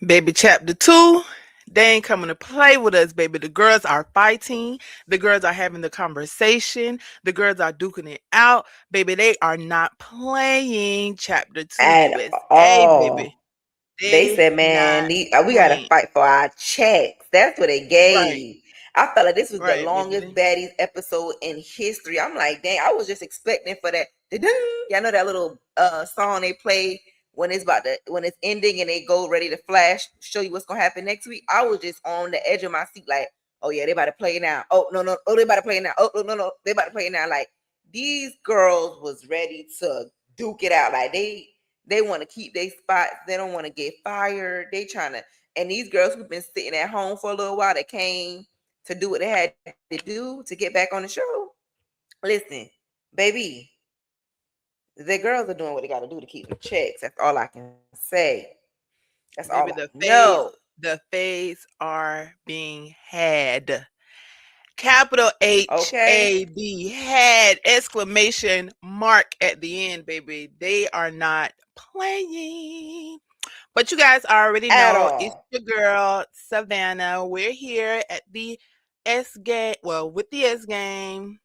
Baby, chapter 2. They ain't coming to play with us, baby. The girls are fighting. The girls are having the conversation. The girls are duking it out. Baby, they are not playing chapter 2 At USA, baby. all. They They said, man, not we got to playing. fight for our checks. That's what they Right, gave. I felt like this was the right, longest baby. baddies episode in history. I'm like, dang, I was just expecting for that. Y'all know that little song they play when when it's ending and they go ready to flash, show you what's gonna happen next week. I was just on the edge of my seat, like, oh yeah, they about to play it now. Oh no, no, oh they about to play it now. Oh no, no, no, they about to play it now. Like these girls was ready to duke it out. Like they want to keep their spots. They don't want to get fired. They trying to. And these girls who've been sitting at home for a little while, that came to do what they had to do to get back on the show. Listen, baby, the girls are doing what they got to do to keep the checks. That's all I can say. That's all I Baby, know. the fades are being had. Capital Okay, HAB had exclamation mark at the end, baby. They are not playing. But you guys already at know it's all. your girl, Savannah. We're here at the S game. Well, with the S game.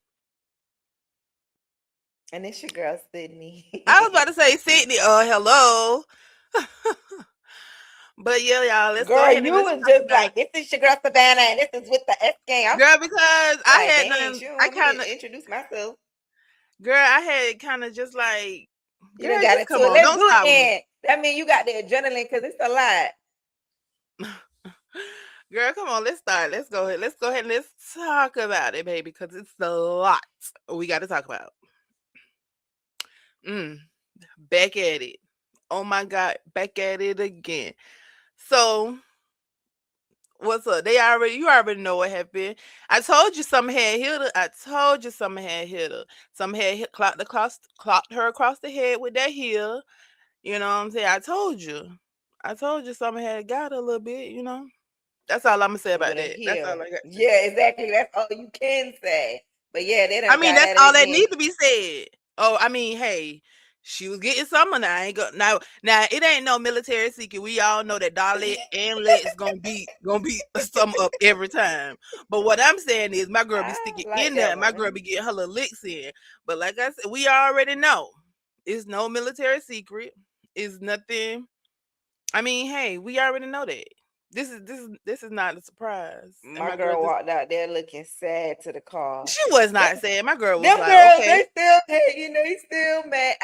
And it's your girl I was about Sydney. to say Sydney. Oh, hello. But yeah, y'all, let's go Girl, ahead and you let's was talk just about like, this is your girl Savannah, and this is with the S game. I'm girl because I like, had dang, none. she don't I want me kind of to introduce myself. girl. I had kind of just like You done girl, got just into come it. on, Let's don't do it stop with me. then. That means you got the adrenaline because it's a lot. Girl, come on, let's start. Let's go ahead. Let's go ahead and let's talk about it, baby, because it's a lot we got to talk about. Mm, back at it. Oh my God, back at it again. So, what's up? You already know what happened. I told you something had hit her. I told you something had hit her. Something had clocked her across the head with that heel. You know what I'm saying? I told you. I told you something had got her a little bit, you know? That's all I'm gonna say With about a that. That's all heel. I got to say. Yeah, exactly. That's all you can say. But yeah, they I done mean, got that's at all it that again. need to be said. Oh, I mean, hey, she was getting some now. I ain't go now. It ain't no military secret. We all know that Dolly and Lex gonna be some up every time. But what I'm saying is, my girl be I sticking like in there. that My girl one. be getting her little licks in. But like I said, we already know it's no military secret. It's nothing. I mean, hey, we already know that. This is not a surprise. And My my girl girl just walked out there looking sad to the car. she was Them, not saying. My girl was them like, girls, okay. they still hate, they still mad.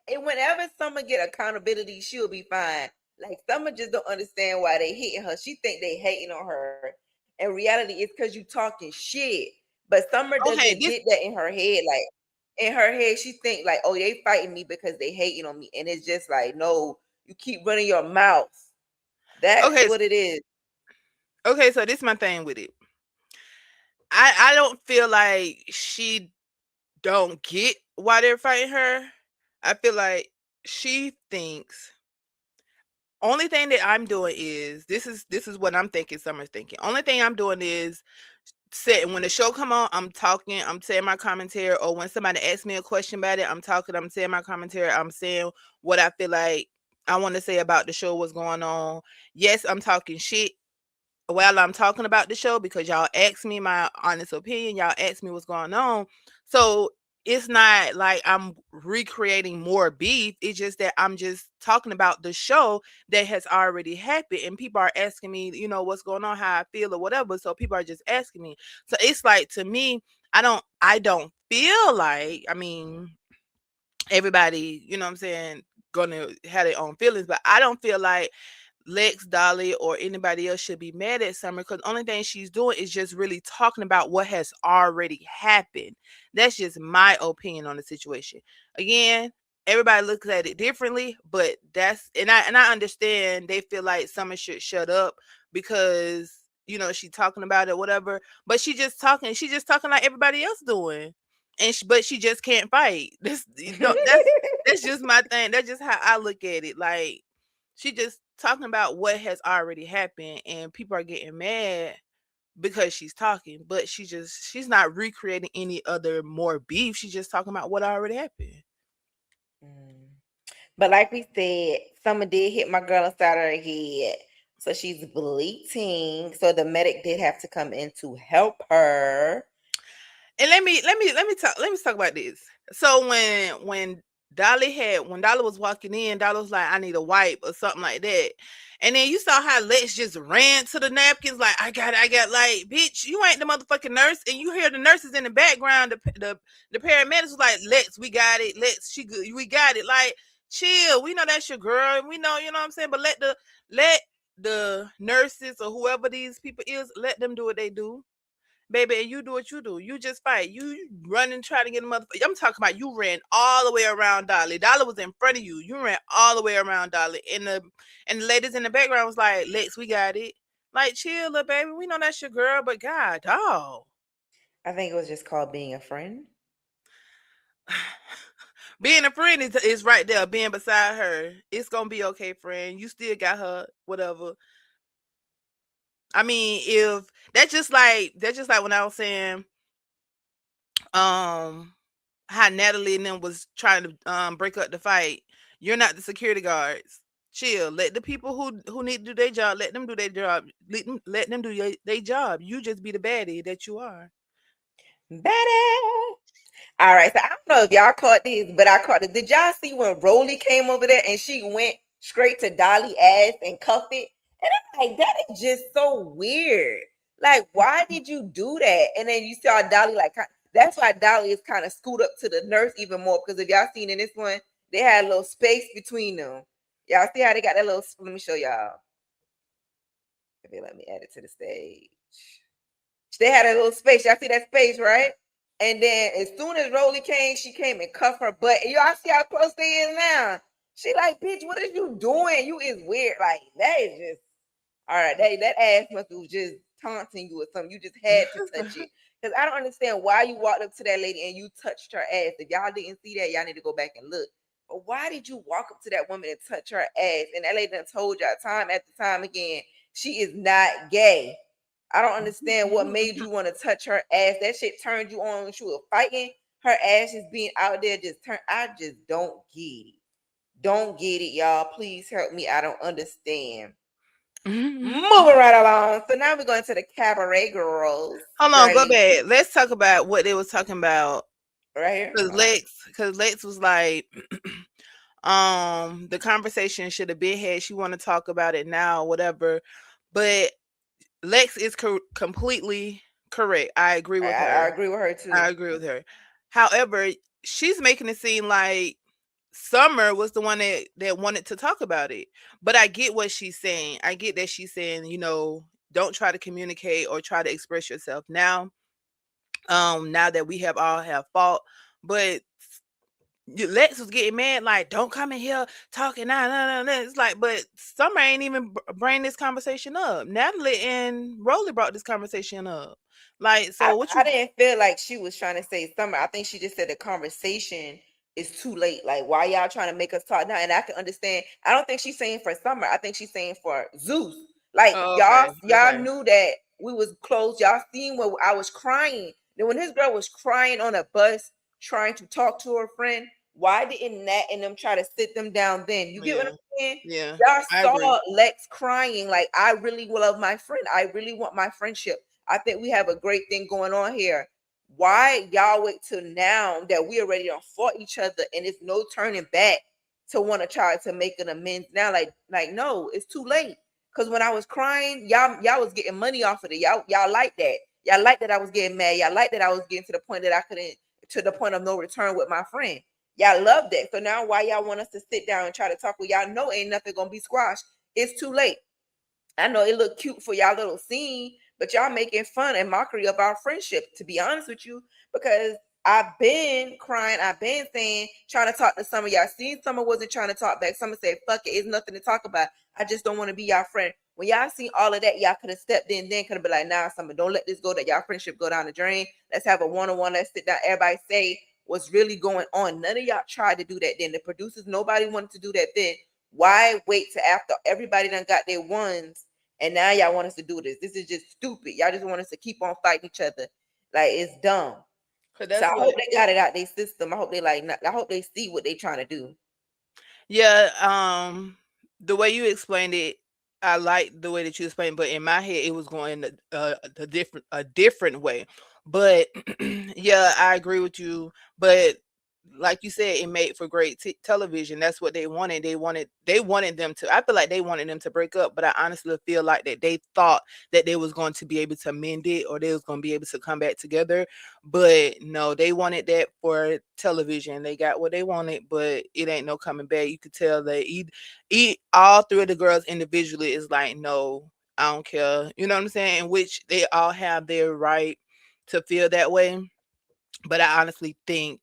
And whenever Summer get accountability, she'll be fine. Like Summer just don't understand why they hating her. She think they hating on her. In reality, it's because you talking shit. But Summer Okay, doesn't this get that in her head. Like in her head, she think like, oh, they fighting me because they hating on me. And it's just like, no, you keep running your mouth. That's okay, what it is. okay, so this my thing with it. I don't feel like she don't get why they're fighting her. I feel like she thinks only thing that I'm doing is this is what I'm thinking Summer's thinking. Only thing I'm doing is sitting when the show come on, I'm talking, I'm saying my commentary, or when somebody asks me a question about it, I'm talking, I'm saying my commentary, I'm saying what I feel like I want to say about the show, what's going on. Yes, I'm talking shit while I'm talking about the show because y'all asked me my honest opinion. Y'all asked me what's going on. So it's not like I'm recreating more beef. It's just that I'm just talking about the show that has already happened. And people are asking me, what's going on, how I feel or whatever. So people are just asking me. So it's like to me, I don't feel like, I mean, everybody, you know what I'm saying, gonna have their own feelings, but I don't feel like Lex, Dolly, or anybody else should be mad at Summer because the only thing she's doing is just really talking about what has already happened. That's just my opinion on the situation. Again, everybody looks at it differently, but that's and I understand they feel like Summer should shut up because she's talking about it, whatever. But she just talking like everybody else doing, and but she just can't fight. That's just my thing. That's just how I look at it. Like she just talking about what has already happened and people are getting mad because she's talking, but she's not recreating any other more beef. She's just talking about what already happened. Mm. But like we said, Summer did hit my girl inside of her head. So she's bleeding. So the medic did have to come in to help her. And let me talk about this. So when Dolly was walking in, Dolly was like, I need a wipe or something like that. And then you saw how Lex just ran to the napkins like, I got like, bitch, you ain't the motherfucking nurse. And you hear the nurses in the background, the paramedics was like, Lex, we got it. Lex, she good. We got it. Like, chill. We know that's your girl. And we know, you know what I'm saying? But let the nurses or whoever these people is, let them do what they do. Baby, and you do what you do. You just fight. You run and try to get a motherfucker. I'm talking about you ran all the way around Dolly. Dolly was in front of you. You ran all the way around Dolly. And the ladies in the background was like, Lex, we got it. Like, chill, little baby. We know that's your girl, but God, dog. I think it was just called being a friend. Being a friend is right there, being beside her. It's gonna be okay, friend. You still got her, whatever. I mean, if that's just like when I was saying, um how Natalie and them was trying to break up the fight. You're not the security guards. Chill. Let the people who need to do their job, let them do their job. Let them do their job. You just be the baddie that you are. Better. All right, so I don't know if y'all caught these, but I caught it. Did y'all see when Rolly came over there and she went straight to Dolly ass and cuffed it? And I'm like, that is just so weird. Like, why did you do that? And then you saw Dolly like that's why Dolly is kind of scoot up to the nurse even more because if y'all seen in this one, they had a little space between them. Y'all see how they got that little? Let me show y'all. If they let me add it to the stage. They had a little space. Y'all see that space, right? And then as soon as Rolly came, she came and cuffed her butt. And y'all see how close they is now. She like, bitch, what is you doing? You is weird. Like, that is just all right. That ass must have just taunting you or something. You just had to touch it. Because I don't understand why you walked up to that lady and you touched her ass. If y'all didn't see that, y'all need to go back and look. But why did you walk up to that woman and touch her ass? And that lady done told y'all time after time again, she is not gay. I don't understand what made you want to touch her ass. That shit turned you on when she was fighting. Her ass just being out there just turn. I just don't get it. Don't get it, y'all. Please help me. I don't understand. Moving right along. So now we're going to the cabaret girls. Hold on, go Right, back. Let's talk about what they was talking about. right here. Cause Hold on. Lex was like, the conversation should have been had. She want to talk about it now, whatever. But Lex is completely correct. I agree with I her. agree with her I too. agree with her. However, she's making it seem like Summer was the one that wanted to talk about it. But I get what she's saying. I get that she's saying, don't try to communicate or try to express yourself now. Now that we have all have fault, but Lex was getting mad, like, don't come in here talking. Nah, nah, nah, nah. It's like, but Summer ain't even bring this conversation up. Natalie and Rolly brought this conversation up. Like, I, so what I you? didn't feel like she was trying to say summer. I think she just said the conversation is too late. Like, why y'all trying to make us talk now? And I can understand. I don't think she's saying for summer. I think she's saying for Zeus. Like, Oh, y'all, okay, y'all okay. knew that we was close. Y'all seen where I was crying. Then when his girl was crying on a bus trying to talk to her friend, why didn't Nat and them try to sit them down then? You get what I'm Yeah, saying? yeah, Y'all I agree. saw Lex crying like I really love my friend. I really want my friendship. I think we have a great thing going on here. Why y'all wait till now that we already done fought each other and it's no turning back to want to try to make an amends now? Like no, it's too late. Cause when I was crying, y'all was getting money off of it. Y'all like that. Y'all like that I was getting mad. Y'all like that I was getting to the point that I couldn't to the point of no return with my friend. Y'all love that. So now why y'all want us to sit down and try to talk? Well, y'all know ain't nothing gonna be squashed. It's too late. I know it looked cute for y'all little scene, but y'all making fun and mockery of our friendship, to be honest with you, because I've been crying, I've been saying, trying to talk to some of y'all. Seen Summer wasn't trying to talk back. Summer said, fuck it, it's nothing to talk about. I just don't want to be y'all friend. When y'all seen all of that, y'all could have stepped in then, could have been like, nah, Summer, don't let this go, that y'all friendship go down the drain. Let's have a one-on-one, let's sit down, everybody say what's really going on. None of y'all tried to do that then. The producers, nobody wanted to do that then. Why wait to after everybody done got their ones and now y'all want us to do this? This is just stupid. Y'all just want us to keep on fighting each other. Like it's dumb. Cause So that's I what. hope they got it out their system. I hope they like. I hope they see what they trying to do. Yeah. The way you explained it, I like the way that you explained, but in my head it was going a different way. But yeah, I agree with you. But like you said, it made for great television. That's what they wanted. They wanted them to. I feel like they wanted them to break up, but I honestly feel like that they thought that they was going to be able to mend it, or they was going to be able to come back together. But no, they wanted that for television. They got what they wanted, but it ain't no coming back. You could tell that all three of the girls individually is like, no, I don't care. You know what I'm saying? In which they all have their right to feel that way. But I honestly think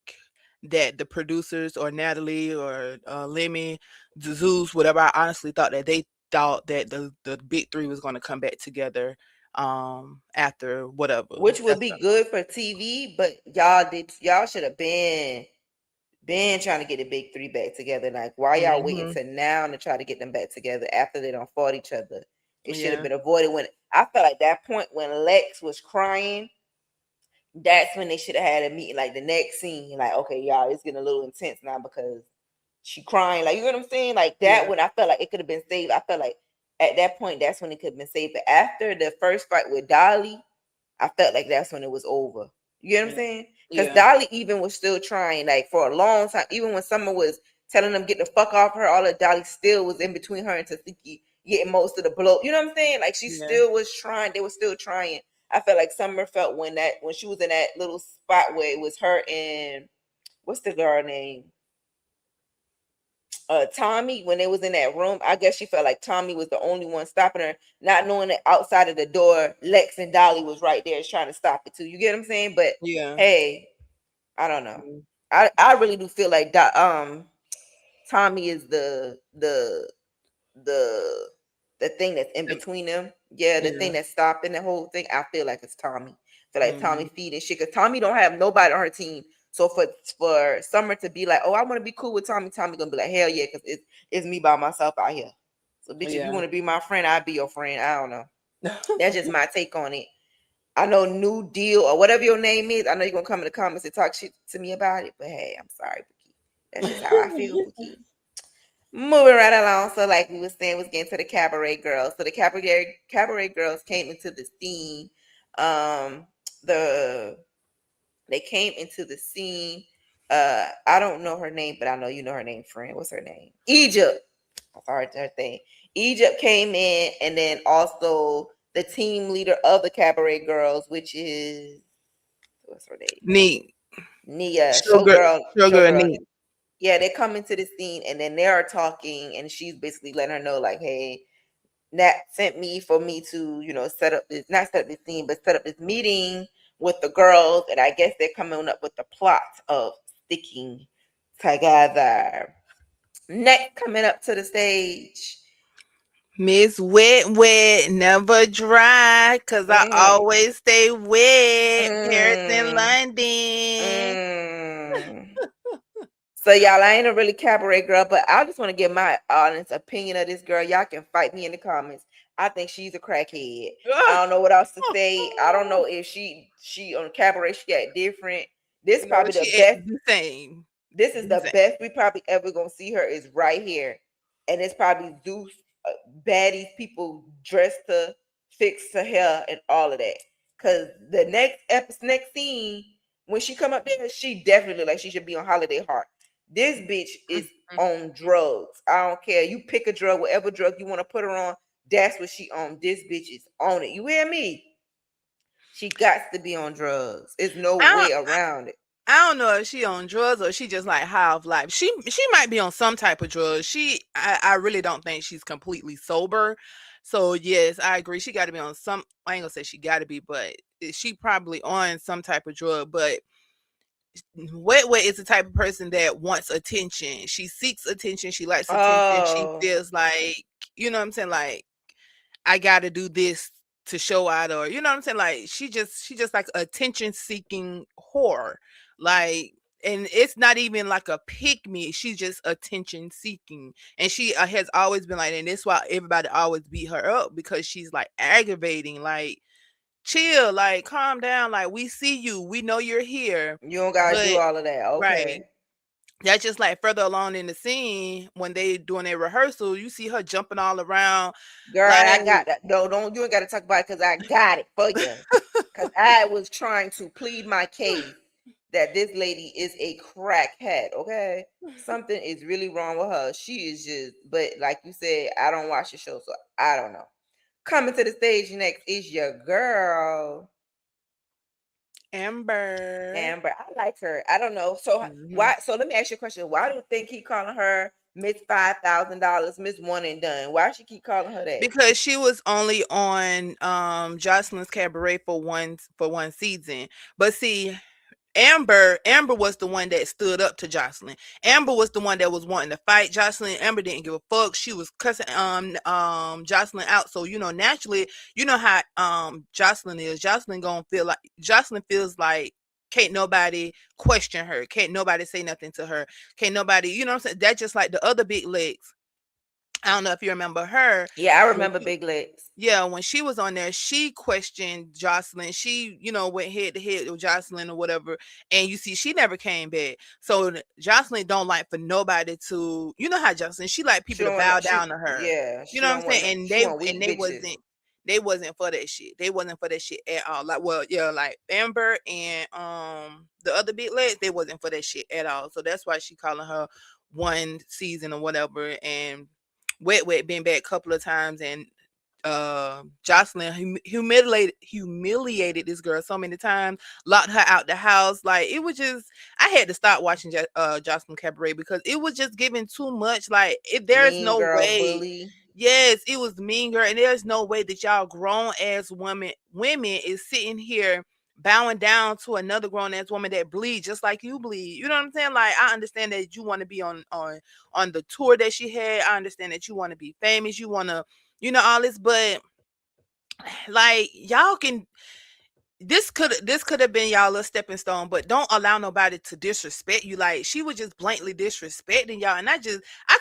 that the producers, or Natalie, or Lemmy, Zeus, whatever, I honestly thought that they thought that the big three was going to come back together after whatever. which would That's be what good for TV. But y'all should have been trying to get the big three back together. Like, why I y'all thought. waiting to now to try to get them back together after they don't fought each other? It should have Yeah. been avoided. When I felt like that point when Lex was crying, that's when they should have had a meeting. Like the next scene, like, okay, y'all, it's getting a little intense now because she crying. Like, you know what I'm saying? Like that, Yeah. when I felt like it could have been saved. I felt like at that point, that's when it could have been saved. But after the first fight with Dolly, I felt like that's when it was over. You get what I'm Yeah. saying? Because Yeah. Dolly even was still trying, like for a long time, even when Summer was telling them get the fuck off her, all of Dolly still was in between her and Tasiki getting most of the blow. You know what I'm saying? Like she Yeah. still was trying. They were still trying. I felt like Summer felt when she was in that little spot where it was her and what's the girl name? Tommy, when they was in that room, I guess she felt like Tommy was the only one stopping her, not knowing that outside of the door, Lex and Dolly was right there trying to stop it too. You get what I'm saying? But Yeah. hey, I don't know. Mm. I really do feel like Tommy is the the thing that's in The- between them. Yeah, the Yeah. thing that's stopping the whole thing. I feel like it's Tommy. I feel like Tommy Hmm. feeding shit because Tommy don't have nobody on her team. So for Summer to be like, oh, I want to be cool with Tommy, Tommy gonna be like, hell yeah, because it's me by myself out here. So bitch, if you Yeah. want to be my friend, I'll be your friend. I don't know. That's just my take on it. I know New Deal or whatever your name is. I know you're gonna come in the comments and talk shit to me about it, but hey, I'm sorry, Bookie. That's just how I feel, Bookie. Moving right along, so like we was saying, was getting to the cabaret girls. So the cabaret girls came into the scene. The They came into the scene. I don't know her name, but I know you know her name, friend. What's her name? Egypt. That's her thing. Egypt came in, and then also the team leader of the cabaret girls, which is what's her name? Neat. Nia, Sugar, sugar and showgirl. neat. Yeah, they come into the scene, and then they are talking, and she's basically letting her know, like, hey, Nat sent me for me to, set up this, not set up this scene, but set up this meeting with the girls, and I guess they're coming up with the plot of sticking together. Next, coming up to the stage. Miss Wet Wet, never dry, 'cause I Mm, always stay wet. Paris and mm, London. mm. So y'all, I ain't a really cabaret girl, but I just want to give my honest opinion of this girl. Y'all can fight me in the comments. I think she's a crackhead. I don't know what else to say. I don't know if she on cabaret she got different. This No, probably the she best. ain't the same. This is The the same. best we probably ever gonna see her is right here, and it's probably Zeus, baddies people dressed to fix her hair and all of that. Cause the next scene when she come up there, she definitely look like she should be on Holiday Heart. This bitch is Mhm. on drugs. I don't care. You pick a drug, whatever drug you want to put her on. That's what she on. This bitch is on it. You hear me? She got to be on drugs. There's no I don't way around it. I don't know if she on drugs or she just like high off life. She might be on some type of drug. I really don't think she's completely sober. So yes, I agree. She got to be on some. I ain't gonna say she got to be, but she probably on some type of drug. But Wet Wet is the type of person that wants attention. She seeks attention. She likes attention. She Oh, feels like, you know what I'm saying, like I got to do this to show out, or you know what I'm saying, like she just like attention seeking whore, like, and it's not even like a pick me. She's just attention seeking, and she has always been like, and that's why everybody always beat her up because she's like aggravating, like chill, like calm down, like we see you, we know you're here, you don't gotta do but all of that. right. Okay. That's just like further along in the scene when they doing a rehearsal, you see her jumping all around. Girl, Like, I got that. No, don't you ain't got to talk about it because I got it for you. Because I was trying to plead my case that this lady is a crackhead. Okay, something is really wrong with her. She is just, but like you said, I don't watch the show, so I don't know. Coming to the stage next is your girl. Amber. Amber, I like her. I don't know. So Mhm. why? So let me ask you a question. Why do you think he calling her Miss $5,000, Miss One and Done? Why she keep calling her that? Because she was only on Jocelyn's Cabaret for one season. But see, Amber was the one that stood up to Jocelyn. Amber was the one that was wanting to fight Jocelyn. Amber didn't give a fuck. She was cussing Jocelyn out. So naturally, you know how Jocelyn is. Jocelyn feels like can't nobody question her. Can't nobody say nothing to her. Can't nobody, what I'm saying? That's just like the other big legs. I don't know if you remember her. Yeah, I When remember she Big Legs. Yeah, when she was on there, she questioned Jocelyn. She, went head to head with Jocelyn or whatever. And you see, she never came back. So Jocelyn don't like for nobody to, you know how Jocelyn, she like She people to don't want bow no, down to her. yeah, You she know what I'm don't want saying? And she they want and weak they bitches. wasn't they wasn't for that shit. They wasn't for that shit at all. Like, well, yeah, like Amber and the other big legs, they wasn't for that shit at all. So that's why she calling her one season or whatever. And Wet been back a couple of times, and Jocelyn humiliated this girl so many times, locked her out the house. Like, it was just, I had to stop watching Jocelyn Cabaret because it was just giving too much. Like, there's Mean no girl, way. bully. Yes, it was mean girl, and there's no way that y'all grown ass women is sitting here bowing down to another grown ass woman that bleeds just like you bleed. You know what I'm saying? Like, I understand that you want to be on the tour that she had. I understand that you want to be famous. You want to, all this, but like, y'all can, this could have been y'all a stepping stone, but don't allow nobody to disrespect you. Like, she was just blatantly disrespecting y'all, and I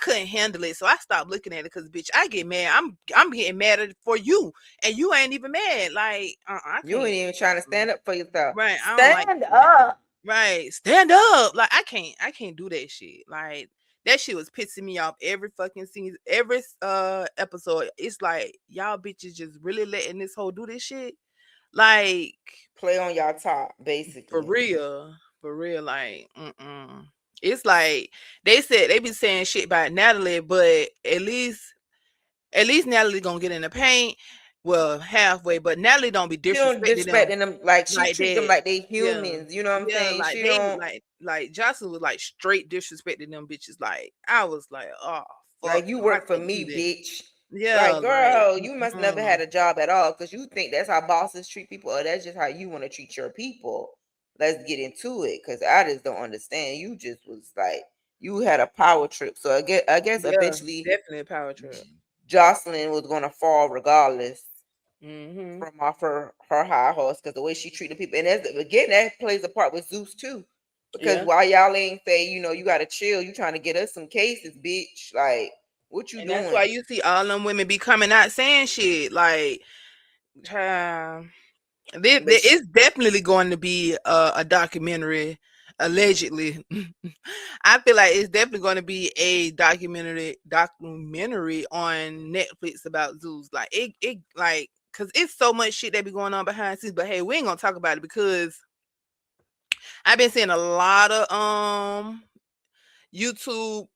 couldn't handle it, so I stopped looking at it because, bitch, I get mad. I'm getting mad at for you, and you ain't even mad. Like, I You can't. ain't even trying to stand up for yourself. Right, I don't like Stand that. up. Right, stand up. Like, I can't do that shit. Like, that shit was pissing me off every fucking scene, every episode. It's like, y'all bitches just really letting this hoe do this shit. Like, Play on y'all top, for basically. real, for real. Like, mm-mm. It's like they said they be saying shit about Natalie, but at least Natalie gonna get in the paint. Well, halfway, but Natalie don't be She don't disrespecting them disrespecting them like she like treat them that. like they Yeah. humans. You know what I'm Yeah, saying? like She they don't like Jocelyn was like straight disrespecting them bitches. Like, I was like, oh fuck like you no, I work for can't do me, that. bitch. Yeah, Like, like, girl, you must never mm-mm. had a job at all because you think that's how bosses treat people, or that's just how you want to treat your people. Let's get into it because I just don't understand. You just was like you had a power trip. So I guess Yeah, eventually definitely a power trip. Jocelyn was gonna fall regardless Mm-hmm. from off her high horse because the way she treated people, and that's again that plays a part with Zeus too. Because Yeah. while y'all ain't say, you gotta chill, you trying to get us some cases, bitch. Like, what you And that's doing? why you see all them women be coming out saying shit. Like, child, But there is definitely going to be a documentary, allegedly. I feel like it's definitely going to be a documentary on Netflix about zoos. Like, it like, cause it's so much shit that be going on behind the scenes. But hey, we ain't gonna talk about it because I've been seeing a lot of YouTube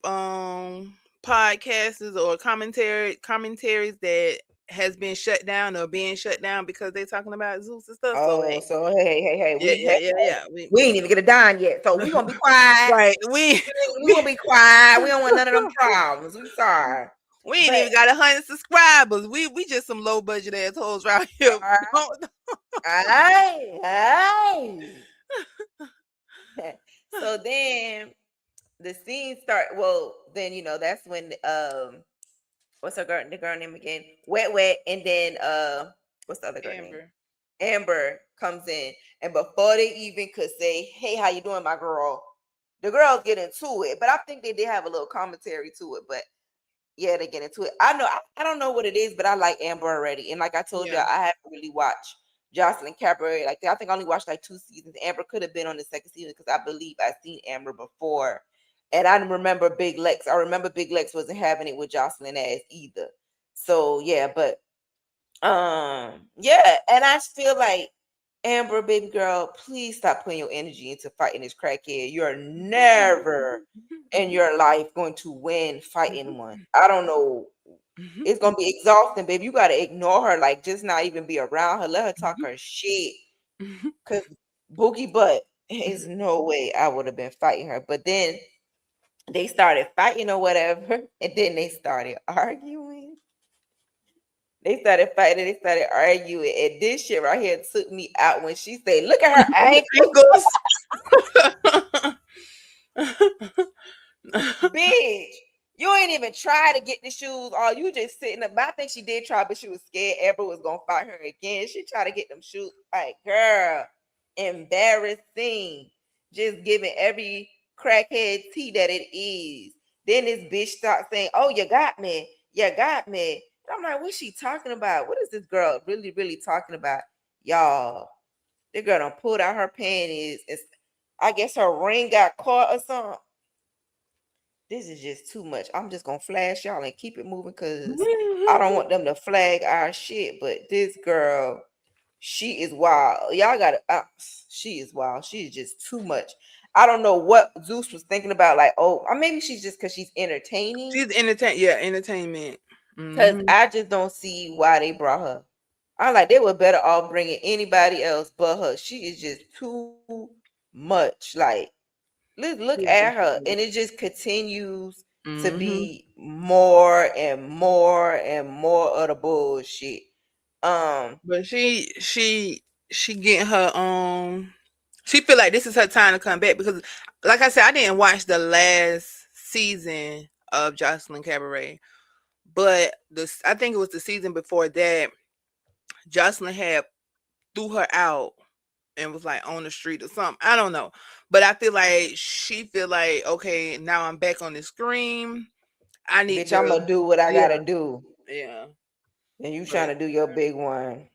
podcasts or commentaries that has been shut down or being shut down because they're talking about Zeus and stuff. So oh, hey, so hey, yeah, yeah, yeah, yeah. we ain't even get a dime yet, so we gonna be quiet. Right. We We we gonna be quiet. We don't want none of them problems. We sorry, we ain't but even got 100 subscribers. We just some low budget assholes right here. Don't- all right. So then the scene start. Well, then that's when what's her girl? The girl name again? Wet, and then what's the other girl name? Amber. Amber comes in, and before they even could say, "Hey, how you doing, my girl?" The girls get into it, but I think they did have a little commentary to it. But yeah, they get into it. I don't know what it is, but I like Amber already. And like I told you, Yeah. I haven't really watched Jocelyn Cabaret. Like I think I only watched like 2 seasons. Amber could have been on the second season because I believe I've seen Amber before. And I remember Big Lex. I remember Big Lex wasn't having it with Jocelyn ass either. So yeah, but yeah, and I feel like Amber, baby girl, please stop putting your energy into fighting this crackhead. You're never in your life going to win fighting one. I don't know. It's gonna be exhausting, baby. You gotta ignore her, like just not even be around her. Let her talk her shit. Cause Boogie Butt is no way I would have been fighting her. But then they started fighting or whatever, and then they started arguing. They started fighting, they started arguing, and this shit right here took me out when she said, "Look at her ankle." Ankles. Bitch, you ain't even try to get the shoes, or you just sitting up. I think she did try, but she was scared Amber was gonna fight her again. She tried to get them shoes. Like, girl, embarrassing. Just giving every crackhead tea that it is. Then this bitch starts saying, "Oh, you got me. You got me." And I'm like, what's she talking about? What is this girl really, really talking about? Y'all, the girl done pulled out her panties. I guess her ring got caught or something. This is just too much. I'm just gonna flash y'all and keep it moving because I don't want them to flag our shit. But this girl, she is wild. Y'all gotta, she is wild. She is just too much. I don't know what Zeus was thinking about. Like, oh, or maybe she's just because she's entertaining. She's yeah, entertainment. Because Hmm. I just don't see why they brought her. I like they were better off bringing anybody else but her. She is just too much. Like, look at her, and it just continues to Hmm. be more and more and more of the bullshit. Um, But she getting her she feel like this is her time to come back because like I said, I didn't watch the last season of Jocelyn Cabaret. But this I think it was the season before that Jocelyn had threw her out and was like on the street or something. I don't know. But I feel like she feel like, okay, now I'm back on the screen. I need bitch, I'm to gonna do what I yeah, gotta do, yeah. and you trying But to do your big one.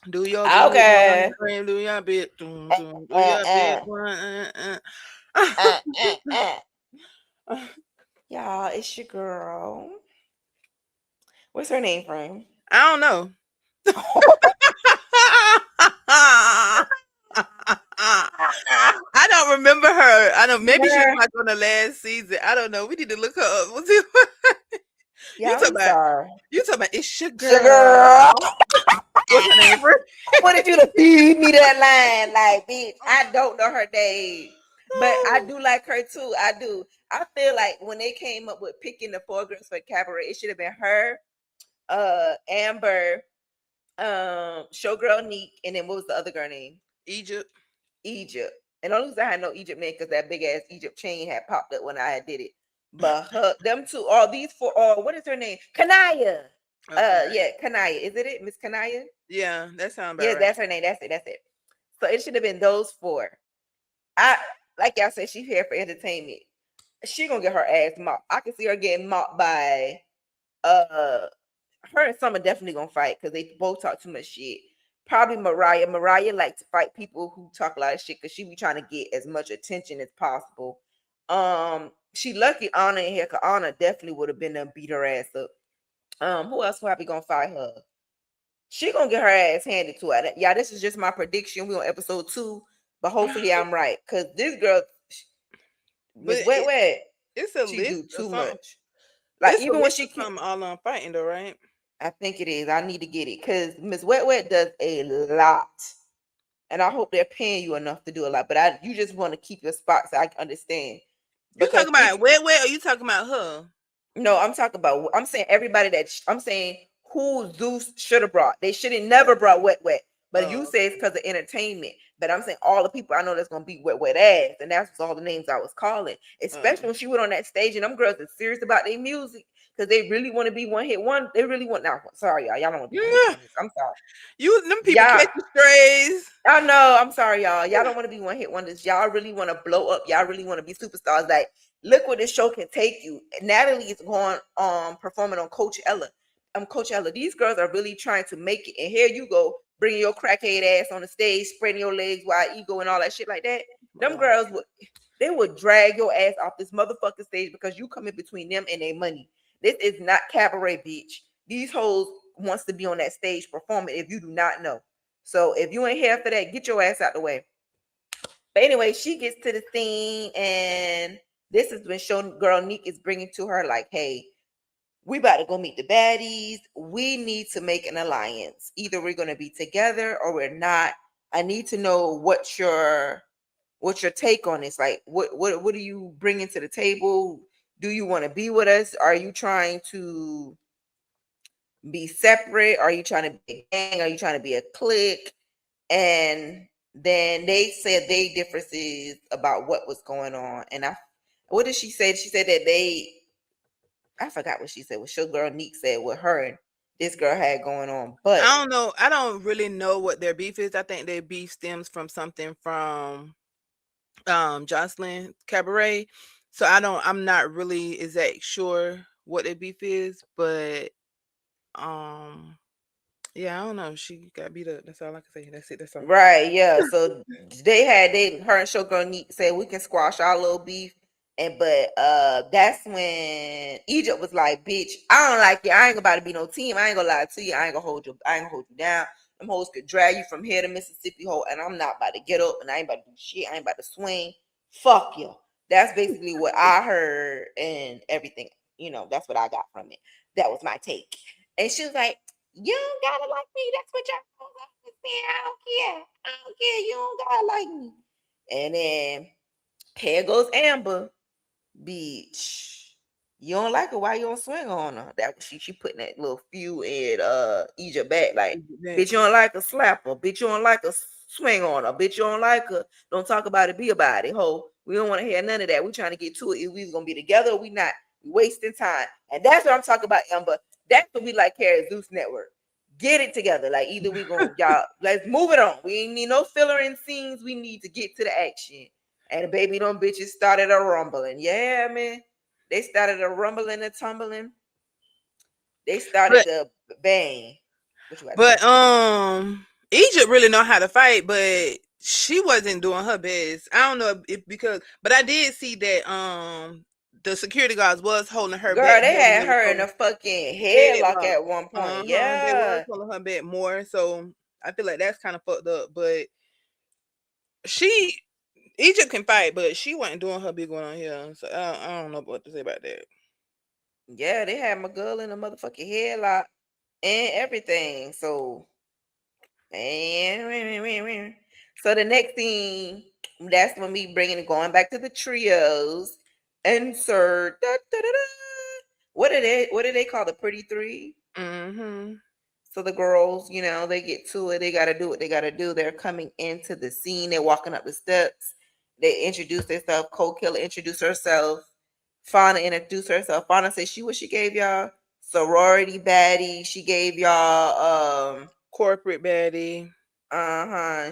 do your big one, Okay. scream, do your big, Uh, do uh, your big uh, one. uh, uh, uh. Y'all, it's your girl. What's her name from? I don't know. I don't remember her. I don't. Maybe she was Girl, like on the last season. I don't know. We need to look her up. You y'all, talking I'm about? sorry. You talking about? It's your It's your girl. girl. What's her name? I wanted you to feed me that line. Like, bitch, I don't know her name. But I do like her too. I do. I feel like when they came up with picking the four girls for cabaret, it should have been her, Amber, Showgirl Neek, and then what was the other girl name? Egypt. Egypt. And the only reason I had no Egypt name because that big ass Egypt chain had popped up when I had did it. But her, them two, all these four, what is her name? Kanaya. Okay. Yeah, Kanaya. Is it Miss Kanaya? Yeah, that sounds about Yeah, right. that's her name. That's it. That's it. So it should have been those four. I like y'all said, she's here for entertainment. She gonna get her ass mopped. I can see her getting mopped by uh her and Summer definitely gonna fight because they both talk too much shit. Probably Mariah. Mariah like to fight people who talk a lot of shit because she be trying to get as much attention as possible. She lucky Anna in here because Anna definitely would have been there and beat her ass up. Who else probably gonna fight her? She gonna get her ass handed to her. Yeah, this is just my prediction. We on episode 2, but hopefully I'm right. Cause this girl, But Miss Wet Wet, it's a she list do or too something. much. Like It's a even when list she of can, something all on fighting though, right? I think it is. I need to get it. Cause Miss Wet Wet does a lot. And I hope they're paying you enough to do a lot. But you just want to keep your spot so I can understand. You Because talking people about where or you talking about her? No, I'm talking about. I'm saying everybody that I'm saying who Zeus should have brought. They should have never brought Wet Wet. But you Oh, say it's because of entertainment. But I'm saying all the people I know that's gonna be Wet Wet ass, and that's all the names I was calling. oh. Especially when she went on that stage, and them girls are serious about their music because they really want to be one hit one. They really want. Now, sorry y'all, y'all don't want to be one hit Yeah. wonders. I'm sorry. You them people Y'all, catching strays. I know. I'm sorry, y'all. Y'all don't want to be one hit wonders. Y'all really want to blow up. Y'all really want to be superstars. Like, look where this show can take you. Natalie is going performing on Coachella. Coachella. These girls are really trying to make it, and here you go, bringing your crackhead ass on the stage, spreading your legs, wide ego, and all that shit like that. Them Lord. girls would. They would drag your ass off this motherfucking stage because you come in between them and their money. This is not cabaret, bitch. These hoes wants to be on that stage performing if you do not know. So if you ain't here for that, get your ass out the way. But anyway, she gets to the scene, and this is when show girl Neek is bringing to her like, hey, we about to go meet the baddies. We need to make an alliance. Either we're going to be together or we're not. I need to know what's your take on this. Like, what are you bringing to the table? Do you want to be with us? Are you trying to be separate? Are you trying to be a gang? Are you trying to be a clique? And then they said they differences about what was going on. And what did she say? She said that I forgot what she said. What show girl Neek said what her and this girl had going on. But I don't know. I don't really know what their beef is. I think their beef stems from something from Jocelyn Cabaret. So I'm not really exact sure what their beef is, but um yeah, I don't know. She got beat up. That's all I can say. That's it. That's all. right, yeah. So her and Showgirl Neek said we can squash our little beef. And but that's when Egypt was like, bitch, I don't like you. I ain't about to be no team. I ain't gonna lie to you. I ain't gonna hold you down. Them hoes could drag you from here to Mississippi hole, and I'm not about to get up and I ain't about to do shit. I ain't about to swing. Fuck you. That's basically what I heard and everything. That's what I got from it. That was my take. And she was like, you don't gotta like me. That's what y'all saying. I don't care. I don't care. You don't gotta like me. And then here goes Amber. Bitch. You don't like her, why you don't swing on her? That was she putting that little few in Egypt back. Like, bitch, you don't like her, slap her. Bitch, you don't like her, swing on her. Bitch, you don't like her. Don't talk about it, be about it. Ho. We don't want to hear none of that. We trying to get to it. If we was gonna be together, we not. We wasting time. And that's what I'm talking about, Amber. That's what we like here at Zeus Network. Get it together. Like either we gonna y'all let's move it on. We ain't need no filler in scenes. We need to get to the action. And baby, them bitches started a rumbling. Yeah, man. They started a rumbling and tumbling. They started But to bang. What you got to but say? Egypt really know how to fight, but she wasn't doing her best. I don't know if because but I did see that the security guards was holding her Girl, back they more than had they was her in a holding fucking headlock headlock. at one point. They was Yeah. holding her back more. So I feel like that's kind of fucked up. But she Egypt can fight, but she wasn't doing her big one on here. So I don't know what to say about that. Yeah, they had my girl in a motherfucking headlock and everything. So, and so the next thing, that's when we bringing going back to the trios. Insert. Da, da, da, da. What do they call the pretty three? Mm-hmm. So the girls, they get to it. They got to do what they got to do. They're coming into the scene. They're walking up the steps. They introduce themselves. Cold Killer introduced herself. Fauna introduced herself. Fauna said what she gave y'all? Sorority baddie. She gave y'all, Corporate baddie.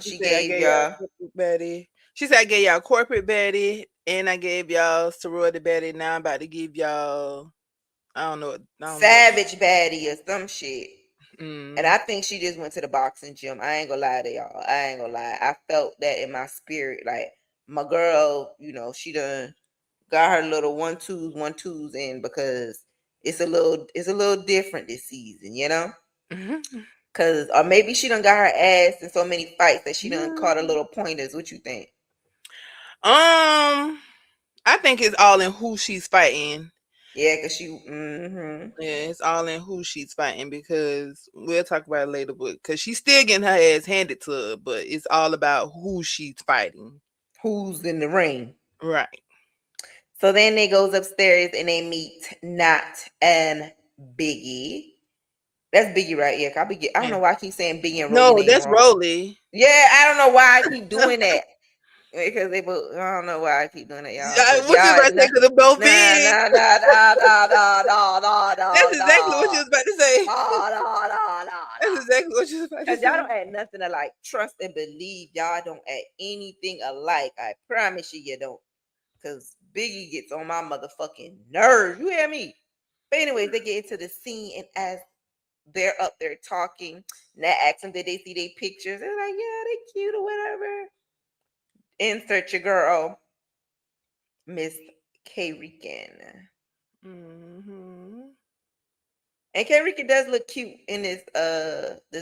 She she said I gave gave y'all y'all corporate baddie. She said I gave y'all corporate baddie and I gave y'all sorority baddie. Now I'm about to give y'all I don't know what savage baddie or some shit. And mm. I think she just went to the boxing gym. I ain't gonna lie to y'all. I ain't gonna lie. I felt that in my spirit. Like my girl, she done got her little one twos in because it's a little different this season. Mhm. Cause or maybe she done got her ass in so many fights that she done caught her little pointers. What you think? I think it's all in who she's fighting. Yeah, cause she. Yeah, it's all in who she's fighting because we'll talk about it later. But because she's still getting her ass handed to her, but it's all about who she's fighting. Who's in the ring? Right. So then they goes upstairs and they meet Nat and Biggie. That's Biggie, right? Yeah, I don't Yeah. know why I keep saying Biggie and Rolly No, name that's wrong. Rolly. Yeah, I don't know why I keep doing that. Because they both, I don't know why I keep doing it, y'all. But What you y'all, about to say? Because they're both nah, big. nah, nah, nah, nah, nah, nah, nah, That's nah, exactly what you nah, was about to say. nah, nah, nah, nah, That's nah. exactly what you was about to Cause y'all say. don't add nothing to like trust and believe. Y'all don't add anything alike. I promise you don't. Cause Biggie gets on my motherfucking nerves. You hear me? But anyways, they get into the scene, and as they're up there talking, and they ask them, did they see their pictures? They're like, yeah, they cute or whatever. Insert your girl. Miss K Rican. Mm-hmm. And K Rican does look cute in this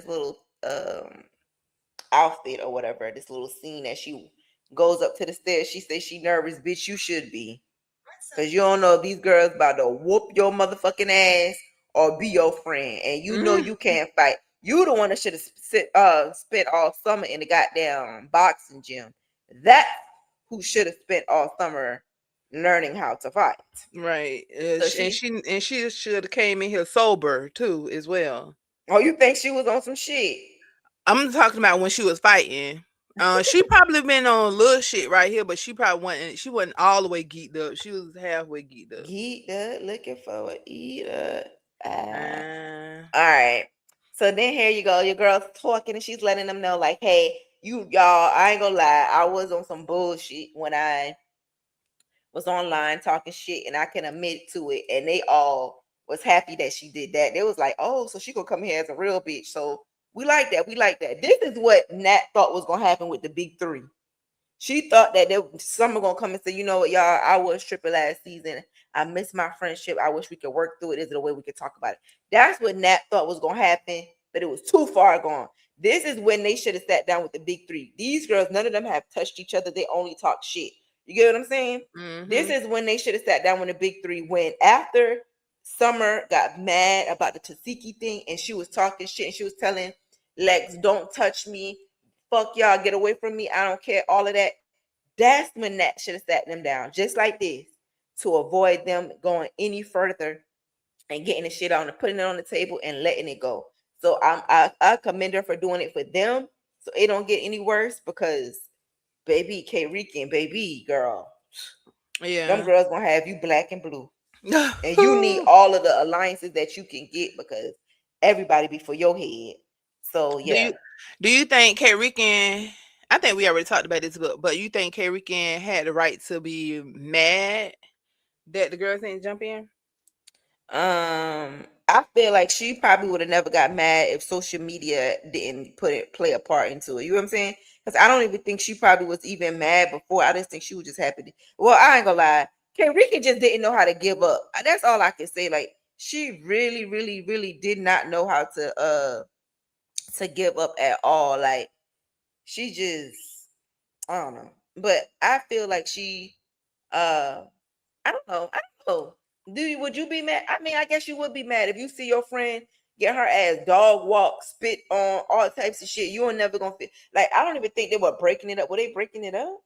little outfit or whatever, this little scene that she goes up to the stairs. She says she nervous, bitch. You should be. Cause you don't know if these girls about to whoop your motherfucking ass or be your friend. And you know Mm-hmm. you can't fight. You the one that should have spent all summer in the goddamn boxing gym. That's who should have spent all summer learning how to fight. Right. So And she should have came in here sober too as well. oh, you think she was on some shit? I'm talking about when she was fighting. She probably been on a little shit right here, but she wasn't all the way geeked up. She was halfway geeked up. Geeked up, looking for a eater. Ah. Uh, All right. So then here you go. Your girl's talking and she's letting them know, like, hey, y'all, I ain't gonna lie. I was on some bullshit when I was online talking shit, and I can admit to it. And they all was happy that she did that. They was like, oh, so she gonna come here as a real bitch. So we like that. We like that. This is what Nat thought was gonna happen with the big three. She thought that someone gonna come and say, you know what, y'all, I was tripping last season. I miss my friendship. I wish we could work through it. Is it a way we could talk about it? That's what Nat thought was gonna happen, but it was too far gone. This is when they should have sat down with the big three. These girls, none of them have touched each other. They only talk shit. You get what I'm saying? This mm-hmm. is when they should have sat down with the big three. When after Summer got mad about the Tasiki thing and she was talking shit and she was telling Lex, don't touch me. Fuck y'all, get away from me. I don't care. All of that. That's when Nat should have sat them down, just like this, to avoid them going any further and getting the shit on and putting it on the table and letting it go. So I commend her for doing it for them, so it don't get any worse. Because baby K Rican, baby girl, them Yeah. girls gonna have you black and blue, and you need all of the alliances that you can get because everybody be for your head. So do yeah. you do you think K Rican? I think we already talked about this, but you think K Rican had the right to be mad that the girls didn't jump in? I feel like she probably would have never got mad if social media didn't play a part into it. You know what I'm saying? Because I don't even think she probably was even mad before. I just think she was just happy. Well, I ain't gonna lie. Rika just didn't know how to give up. That's all I can say. Like she really, really, really did not know how to give up at all. Like she just, I don't know. But I feel like she uh I don't know. I don't know. Would you be mad? I mean, I guess you would be mad if you see your friend get her ass dog walk, spit on all types of shit. You are never gonna feel like I don't even think they were breaking it up. Were they breaking it up?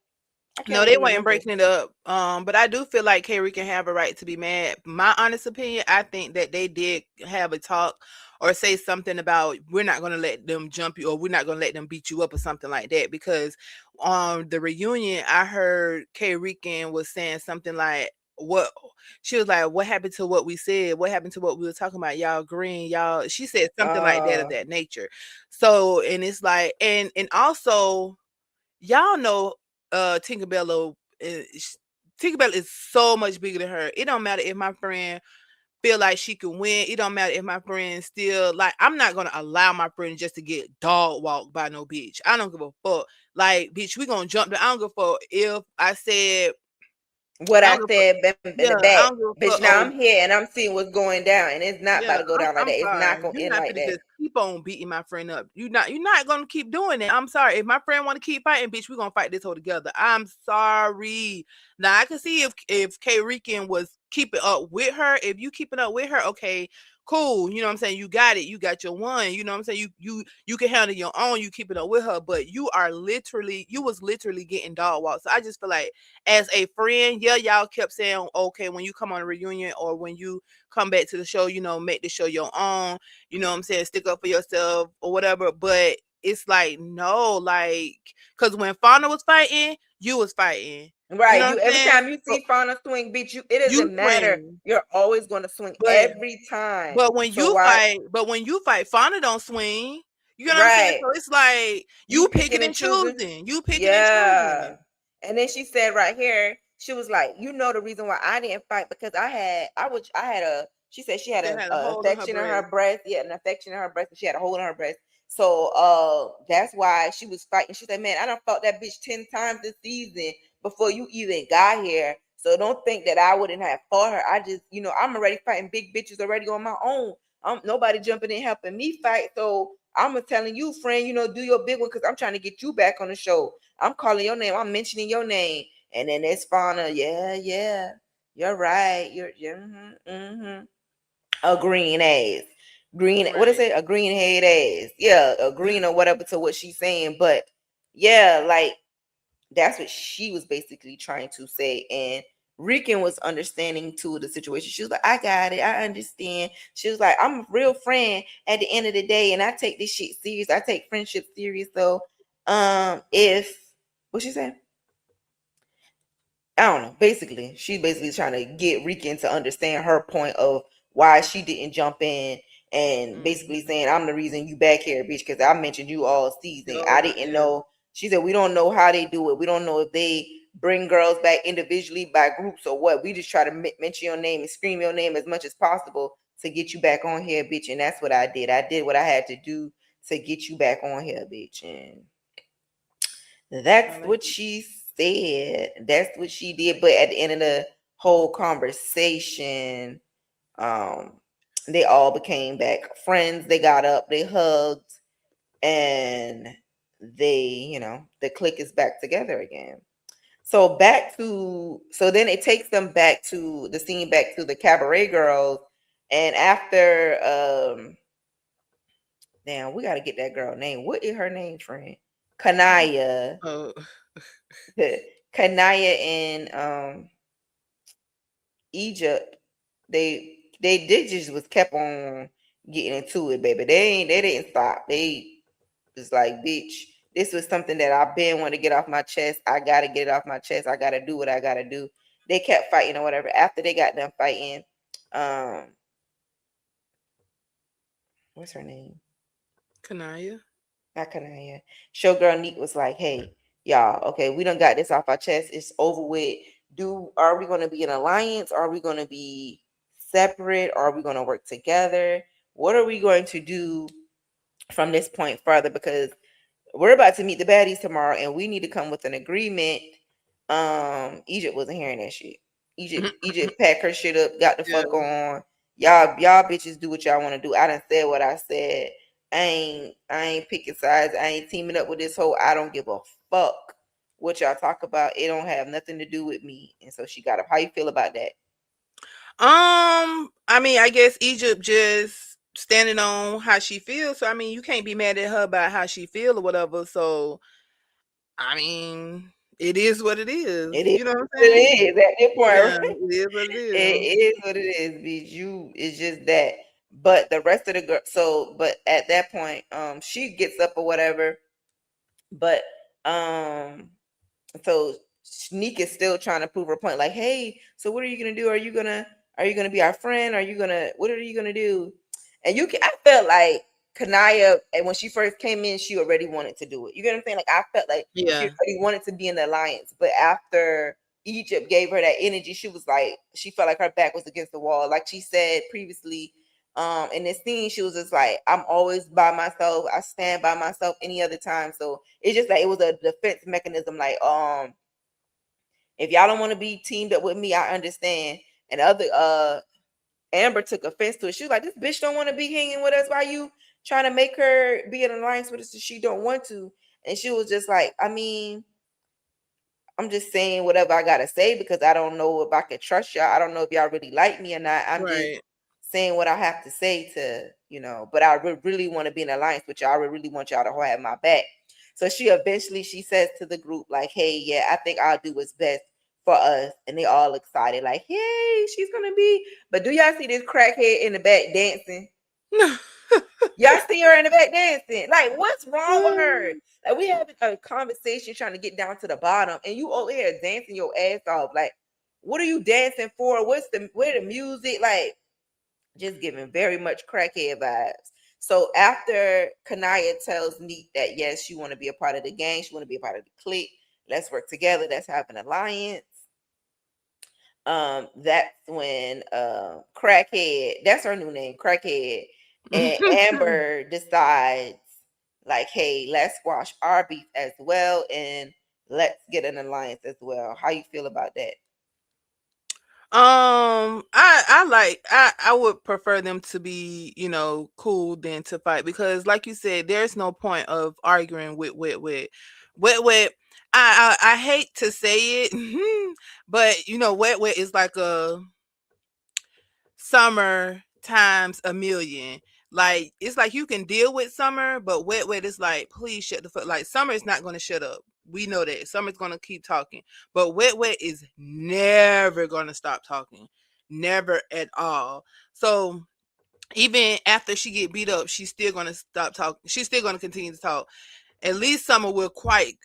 I can't No, they even weren't remember. breaking it up. But I do feel like Kerry can have a right to be mad. My honest opinion, I think that they did have a talk or say something about we're not gonna let them jump you or we're not gonna let them beat you up or something like that. Because on the reunion, I heard K Rican was saying something like what she was like, what happened to what we said? What happened to what we were talking about? Y'all green, y'all. She said something like that of Uh that nature. So and it's like and also y'all know Tinkerbell Tinkerbell is so much bigger than her. It don't matter if my friend feel like she can win. It don't matter if my friend still like I'm not gonna allow my friend just to get dog walked by no bitch. I don't give a fuck. Like, bitch, we gonna jump. I don't give a fuck if I said what I I don't give a fuck. said in the Yeah, back. I don't give a Bitch, fuck. now Oh, I'm here and I'm seeing what's going down, and it's not about yeah, to go down like I'm that. It's not sorry. gonna You're end not like gonna that. just keep on beating my friend up. You're not gonna keep doing that. I'm sorry. If my friend wanna keep fighting, bitch, we're gonna fight this whole together. I'm sorry. Now I can see if K Rican was keeping up with her. If you keeping up with her, okay, cool. You know what I'm saying? You got it. You got your one. You know what I'm saying? You can handle your own. You keep it up with her, but you was literally getting dog walked. So I just feel like as a friend, yeah, y'all kept saying, okay, when you come on a reunion or when you come back to the show, make the show your own, you know what I'm saying, stick up for yourself or whatever. But it's like, no, like, because when Fauna was fighting, you was fighting. You Right. know You what I'm every saying? time you So see Fauna swing, bitch, it you doesn't matter. swing. You're always gonna swing But every time. but when So you why fight, Fauna don't swing. You know what I'm saying? right. So it's like You you picking picking and and choosing. choosing. You picking and Yeah. choosing. And then she said right here, she was like, you know the reason why I didn't fight because I had a she said she had She had a a hold on her infection in breath. her breast. Yeah, an infection in her breast, and she had a hole in her breast. So that's why she was fighting. She said, man, I done fought that bitch 10 times this season before you even got here. So don't think that I wouldn't have fought her. I just, I'm already fighting big bitches already on my own. Nobody jumping in helping me fight. So I'm telling you, friend, do your big one because I'm trying to get you back on the show. I'm calling your name. I'm mentioning your name. And then it's Fauna. Yeah, yeah. You're right. You're a green ass. Green, what is Right. it? A green head ass. Yeah, a green or whatever to what she's saying. But yeah, like that's what she was basically trying to say. And Rican was understanding to the situation. She was like, I got it. I understand. She was like, I'm a real friend at the end of the day, and I take this shit serious. I take friendship serious. So, if what she said? I don't know. Basically, she's basically trying to get Rican to understand her point of why she didn't jump in and basically Mhm. saying, I'm the reason you back here, bitch, because I mentioned you all season. I Oh, didn't yeah. know. She said, we don't know how they do it. We don't know if they bring girls back individually by groups or what. We just try to mention your name and scream your name as much as possible to get you back on here, bitch. And that's what I did. I did what I had to do to get you back on here, bitch. And that's I like what it. she said. That's what she did. But at the end of the whole conversation, um, they all became back friends. They got up, they hugged, and the clique is back together again. So then it takes them back to the scene, back to the cabaret girls, and after damn, we gotta get that girl name. What is her name, friend? Kanaya. Oh, Kanaya and Egypt, they just was kept on getting into it, baby. They didn't stop. They was like, bitch, this was something that I've been wanting to get off my chest. I gotta get it off my chest. I gotta do what I gotta do. They kept fighting or whatever. After they got done fighting, um, what's her name? Kanaya. Not Kanaya. Showgirl Neat was like, hey, y'all, okay, we done got this off our chest. It's over with. Are we gonna be an alliance? Are we gonna be separate? Are we gonna work together? What are we going to do from this point further? Because we're about to meet the baddies tomorrow, and we need to come with an agreement. Egypt wasn't hearing that shit. Egypt packed her shit up, got the Yeah. fuck on. Y'all bitches do what y'all want to do. I done said what I said. I ain't picking sides. I ain't teaming up with this whole I don't give a fuck what y'all talk about. It don't have nothing to do with me. And so she got up. How you feel about that? I mean, I guess Egypt just standing on how she feels. So I mean, you can't be mad at her about how she feel or whatever. So I mean, it is what it is. It is You know what I'm what it saying? is at this point, Yeah, right? it is what it It is. is what it is, bitch. It's just that. But the rest of the girl, but at that point, she gets up or whatever. But um, so Sneak is still trying to prove her point. Like, hey, so what are you gonna do? Are you gonna be our friend? What are you gonna do? And I felt like Kanaya, and when she first came in, she already wanted to do it. You get what I'm saying? Like I felt like she Yeah. already wanted to be in the alliance, but after Egypt gave her that energy, she felt like her back was against the wall. Like she said previously, in this scene, she was just like, I'm always by myself. I stand by myself any other time. So it's just like it was a defense mechanism. Like, if y'all don't want to be teamed up with me, I understand. And the other Amber took offense to it. She was like, this bitch don't want to be hanging with us. Why you trying to make her be in alliance with us if she don't want to? And she was just like, I mean, I'm just saying whatever I gotta say because I don't know if I can trust y'all. I don't know if y'all really like me or not. I'm just Right. saying what I have to say but I really want to be in alliance with y'all. I really want y'all to have my back. So she says to the group, like, hey, yeah, I think I'll do what's best for us. And they all excited, like, hey, she's gonna be. But do y'all see this crackhead in the back dancing? Y'all see her in the back dancing. Like, what's wrong with her? Like, we having a conversation trying to get down to the bottom, and you over here dancing your ass off. Like, what are you dancing for? Where the music? Like, just giving very much crackhead vibes. So after Kanaya tells Neat that yes, she want to be a part of the gang, she want to be a part of the clique. Let's work together. Let's have an alliance. That's when Crackhead, that's her new name, Crackhead, and Amber decides, like, hey, let's squash our beef as well and let's get an alliance as well. How you feel about that? I would prefer them to be, cool than to fight, because like you said, there's no point of arguing with wet. I hate to say it, but wet is like a summer times a million. Like, it's like you can deal with summer, but wet is like, please shut the fuck. Like, summer is not going to shut up. We know that summer's going to keep talking, but wet is never going to stop talking, never at all. So even after she get beat up, she's still going to stop talking. She's still going to continue to talk. At least summer will quiet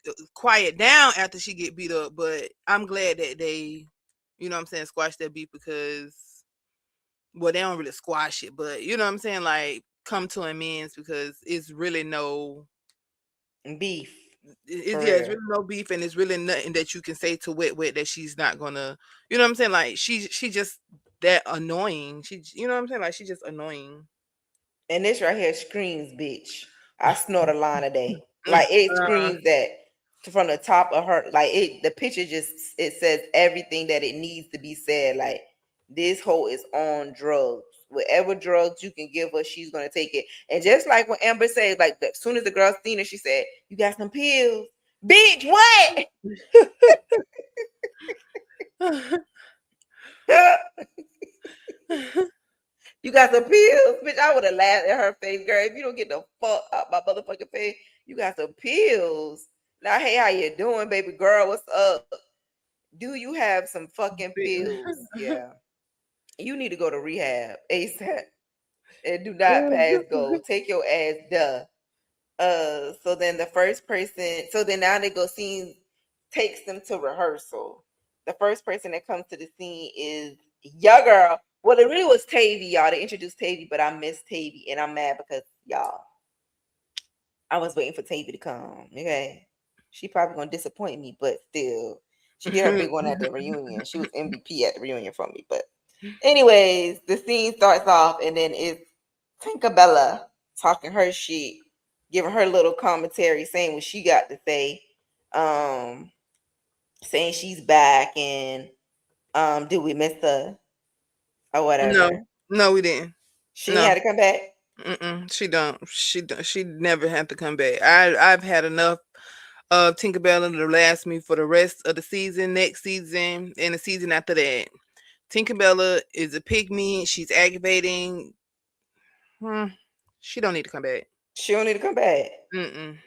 down after she get beat up. But I'm glad that they, what I'm saying, squash that beef, because, well, they don't really squash it, but you know what I'm saying, like, come to amends, because it's really no, Beef yeah, for it's real. really no beef, and it's really nothing that you can say to wet that she's not gonna, you know what I'm saying, like, she just that annoying. You know what I'm saying, like, she just annoying. And this right here screams, bitch. I snort a line a day. Like it Uh, screams that from the top of her. Like it, the picture just it says everything that it needs to be said. Like this hoe is on drugs. Whatever drugs you can give her, she's gonna take it. And just like when Amber said, like as soon as the girl seen her, she said, "You got some pills, bitch? What? You got some pills, bitch?" I would have laughed at her face, girl. If you don't get the fuck out my motherfucking face, you got some pills. Now, hey, how you doing, baby girl? What's up? Do you have some fucking pills? Yeah. You need to go to rehab ASAP and do not pass go. Take your ass duh. So then the first person, so then now they go scene takes them to rehearsal. The first person that comes to the scene is your girl. Well, it really was Tavy, y'all. They introduced Tavy, but I missed Tavy, and I'm mad because y'all, I was waiting for Tavy to come. Okay, she probably gonna disappoint me, but still, she did her big one at the reunion. She was MVP at the reunion for me. But anyways, the scene starts off, and then it's Tinkerbella talking her shit, giving her little commentary, saying what she got to say, um, saying she's back, and did we miss her or no, whatever? no, we didn't. She No. had to come back. She don't. She never had to come back. I've had enough of Tinkerbell to last me for the rest of the season, next season, and the season after that. Tinkerbella is a pygmy. She's aggravating. Hmm, she don't need to come back. She don't need to come back. Mm-mm.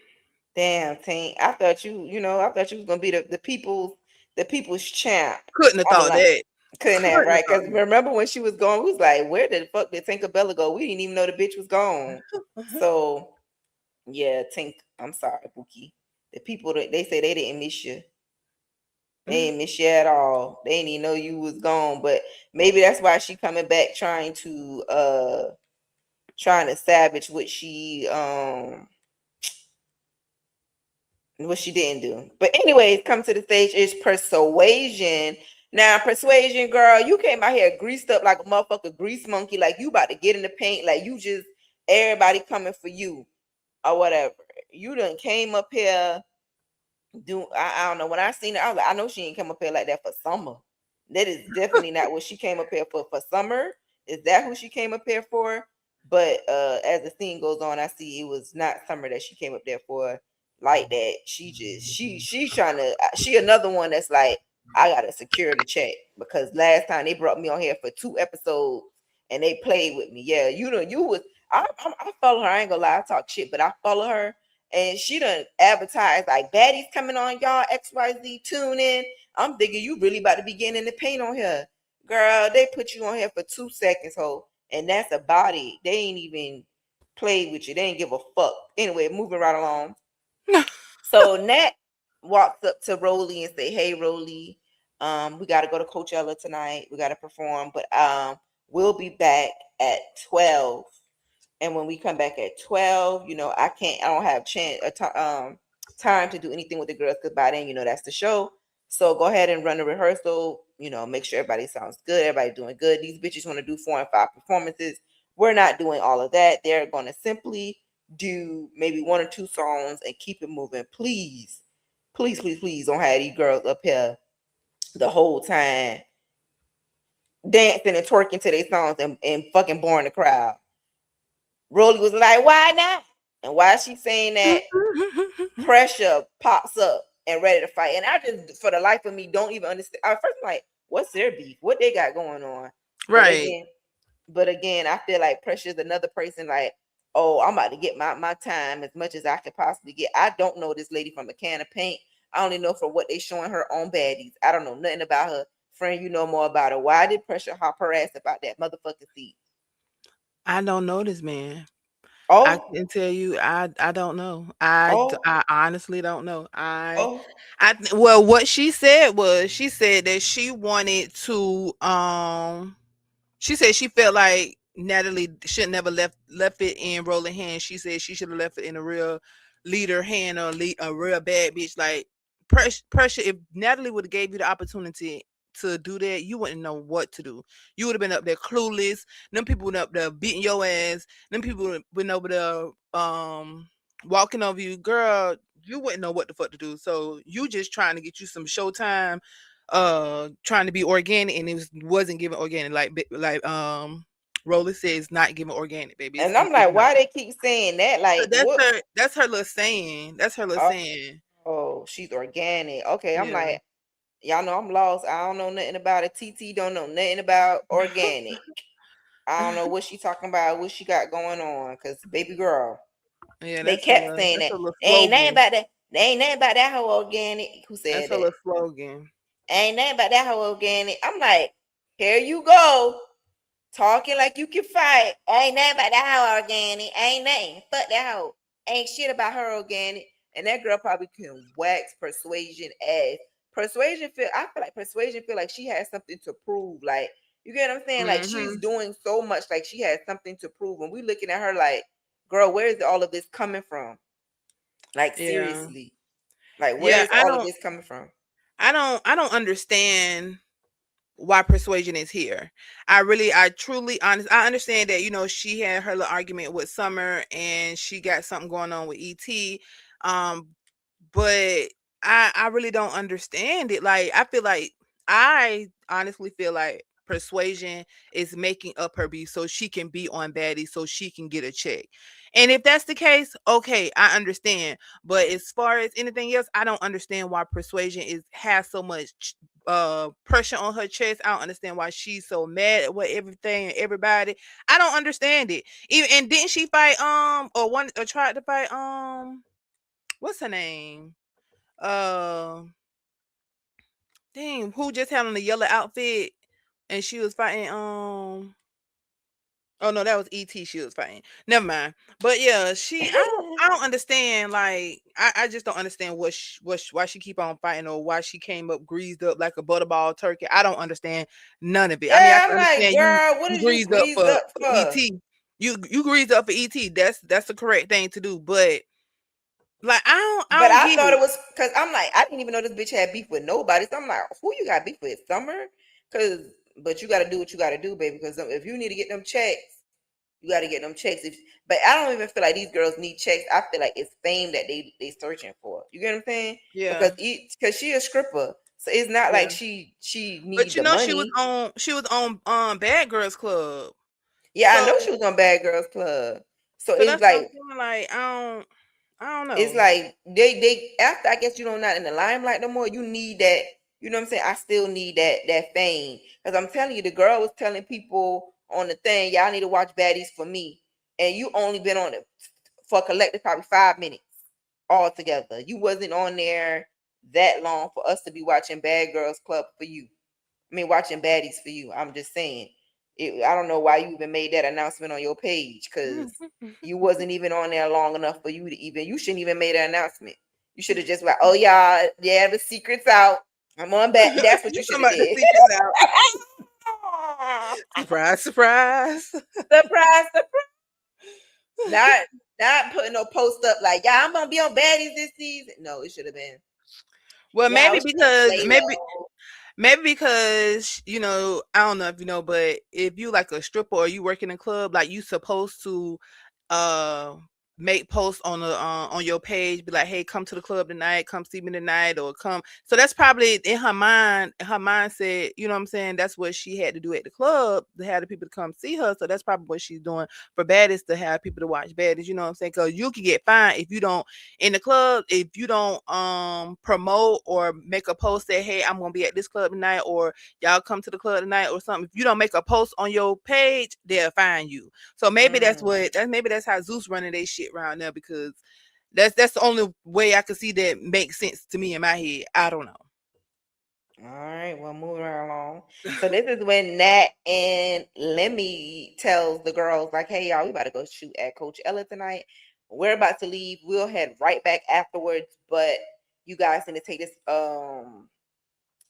Damn, Tink. I thought I thought you was gonna be the people's champ. Couldn't have I'm thought like, that. couldn't have, Couldn't have right? thought Because remember when she was gone, we was like, where the fuck did Tinkerbella go? We didn't even know the bitch was gone. that. So yeah, Tink, I'm sorry, Bookie. The people that they say they didn't miss you. They didn't miss you at all. They didn't even know you was gone. But maybe that's why she coming back trying to savage what she didn't do. But anyways, come to the stage is Persuasion. Now, Persuasion, girl, you came out here greased up like a motherfucker grease monkey, like you about to get in the paint, like you just everybody coming for you or whatever. You done came up here I don't know. When I seen it, I was like, I know she ain't come up here like that for summer. That is definitely not what she came up here for. For summer, is that who she came up here for? But as the scene goes on, I see it was not summer that she came up there for like that. She's trying to she another one that's like, I gotta secure the check because last time they brought me on here for 2 episodes and they played with me. Yeah, you was I follow her. I ain't gonna lie, I talk shit, but I follow her and she done advertised like baddies coming on y'all XYZ tune in. I'm thinking you really about to be getting in the paint on here. Girl, they put you on here for 2 seconds, ho. And that's about it. They ain't even played with you. They ain't give a fuck. Anyway, moving right along. So Nat walks up to Rolly and say, "Hey, Rolly, we got to go to Coachella tonight. We got to perform, but we'll be back at 12. And when we come back at 12, I don't have time to do anything with the girls because by then, that's the show. So go ahead and run the rehearsal. Make sure everybody sounds good. Everybody doing good. These bitches want to do 4 and 5 performances. We're not doing all of that. They're going to simply do maybe 1 or 2 songs and keep it moving. Please, please, please, please don't have these girls up here the whole time dancing and twerking to their songs and fucking boring the crowd. Rolly was like, why not? And why she saying that, pressure pops up and ready to fight. And I just, for the life of me, don't even understand. At first, I'm like, what's their beef? What they got going on? But Right. again, I feel like pressure is another person like, oh, I'm about to get my time as much as I could possibly get. I don't know this lady from a can of paint. I only know from what they showing her on Baddies. I don't know nothing about her. Friend, you know more about her. Why did pressure hop her ass about that motherfucking seat? I don't know this man. I Oh, can tell you, I don't know. oh, I honestly don't know. oh. Well, what she said was she said that she wanted to she said she felt like Natalie should never left it in Rolling Hands. She said she should have left it in a real leader hand or a real bad bitch. Like pressure. If Natalie would have gave you the opportunity to do that, you wouldn't know what to do. You would have been up there clueless. Them people went up there beating your ass. Them people went over there walking over you, girl. You wouldn't know what the fuck to do. So you just trying to get you some showtime, trying to be organic, and wasn't giving organic, Roller says not giving organic, baby. And I'm It's like, not. why they keep saying that? So Like, what? that's her little saying. That's her little saying. Oh, she's organic. Okay, I'm Yeah. like, y'all know I'm lost. I don't know nothing about it. TT don't know nothing about organic. I don't know what she talking about, what she got going on. Cause baby girl, Yeah, they kept saying that's that. her little They ain't nothing slogan. about that. They ain't nothing about that whole organic. Who That's said her that? little slogan. Ain't nothing about that whole organic. I'm like, here you go. Talking like you can fight. Ain't nothing about that hoe organic. Ain't nothing. Fuck that hoe. Ain't shit about her organic. And that girl probably can wax persuasion ass. I feel like persuasion feel like she has something to prove. Like, you get what I'm saying? Like she's Mhm. doing so much, like she has something to prove. And we looking at her like, girl, where is all of this coming from? Like Yeah. seriously. Like where Yeah, is all of this coming from? I don't understand why persuasion is here. I truly honest I understand that, she had her little argument with Summer and she got something going on with ET. Um but I really don't understand it. Like I feel like I honestly feel like persuasion is making up her beef so she can be on Baddie so she can get a check. And if that's the case, okay, I understand. But as far as anything else, I don't understand why persuasion is has so much pressure on her chest. I don't understand why she's so mad at what everything and everybody. I don't understand it. Even and didn't she fight or tried to fight what's her name? Uh, Dang, who just had on the yellow outfit and she was fighting oh no, that was ET she was fighting. Never mind. But yeah, I don't understand, like I just don't understand why she keep on fighting or why she came up greased up like a butterball turkey. I don't understand none of it. I mean, I Yeah, I'm can like, understand you girl, what you is you greased up greased up for for? ET. You greased up for ET. That's the correct thing to do. But like I But don't I get thought it. it was because I'm like, I didn't even know this bitch had beef with nobody. So I'm like, who you got beef with? Summer? Cause but you gotta do what you gotta do, baby. Because if you need to get them checks, you gotta get them checks. But I don't even feel like these girls need checks. I feel like it's fame that they searching for. You get what I'm saying? Yeah. Because she a stripper. So it's not like Yeah. she But need the money. she was on Bad Girls Club. Yeah, I So know she was on Bad Girls Club. So that's what I'm saying. Like I don't it's know. like they after I guess you don't not in the limelight no more, you need that, you know what I'm saying? I still need that fame. Because I'm telling you, the girl was telling people on the thing, y'all need to watch Baddies for me. And you only been on it for a collective probably 5 minutes altogether. You wasn't on there that long for us to be watching Bad Girls Club for you. I mean, watching Baddies for you. I'm just saying. I don't know why you even made that announcement on your page because you wasn't even on there long enough for you to even. You shouldn't even made an announcement. You should have just like, oh y'all, yeah, the secret's out. I'm on back. That's what You you should talking have about the did. secrets out? Surprise, surprise. Surprise, surprise. Not not putting no post up like, yeah, I'm gonna be on Baddies this season. No, it should have been. Well, Y'all should lay low. maybe because I don't know if you know, but if you like a stripper or you work in a club, like you supposed to uh make posts on your page, be like, "Hey, come to the club tonight, come see me tonight," or come. So that's probably in her mind, her mindset. You know what I'm saying? That's what she had to do at the club to have the people to come see her. So that's probably what she's doing for Baddies, to have people to watch Baddies. You know what I'm saying? Because you can get fined if you don't, in the club, if you don't promote or make a post say, "Hey, I'm gonna be at this club tonight," or "Y'all come to the club tonight," or something. If you don't make a post on your page, they'll fine you. So maybe that's Mm. what that maybe that's how Zeus running their shit around there, because that's the only way I could see that makes sense to me in my head. I don't know. All right, well, moving right along. So this is when Nat and Lemmy tells the girls, like, "Hey, y'all, we about to go shoot at Coach Ella tonight. We're about to leave. We'll head right back afterwards, but you guys need to take this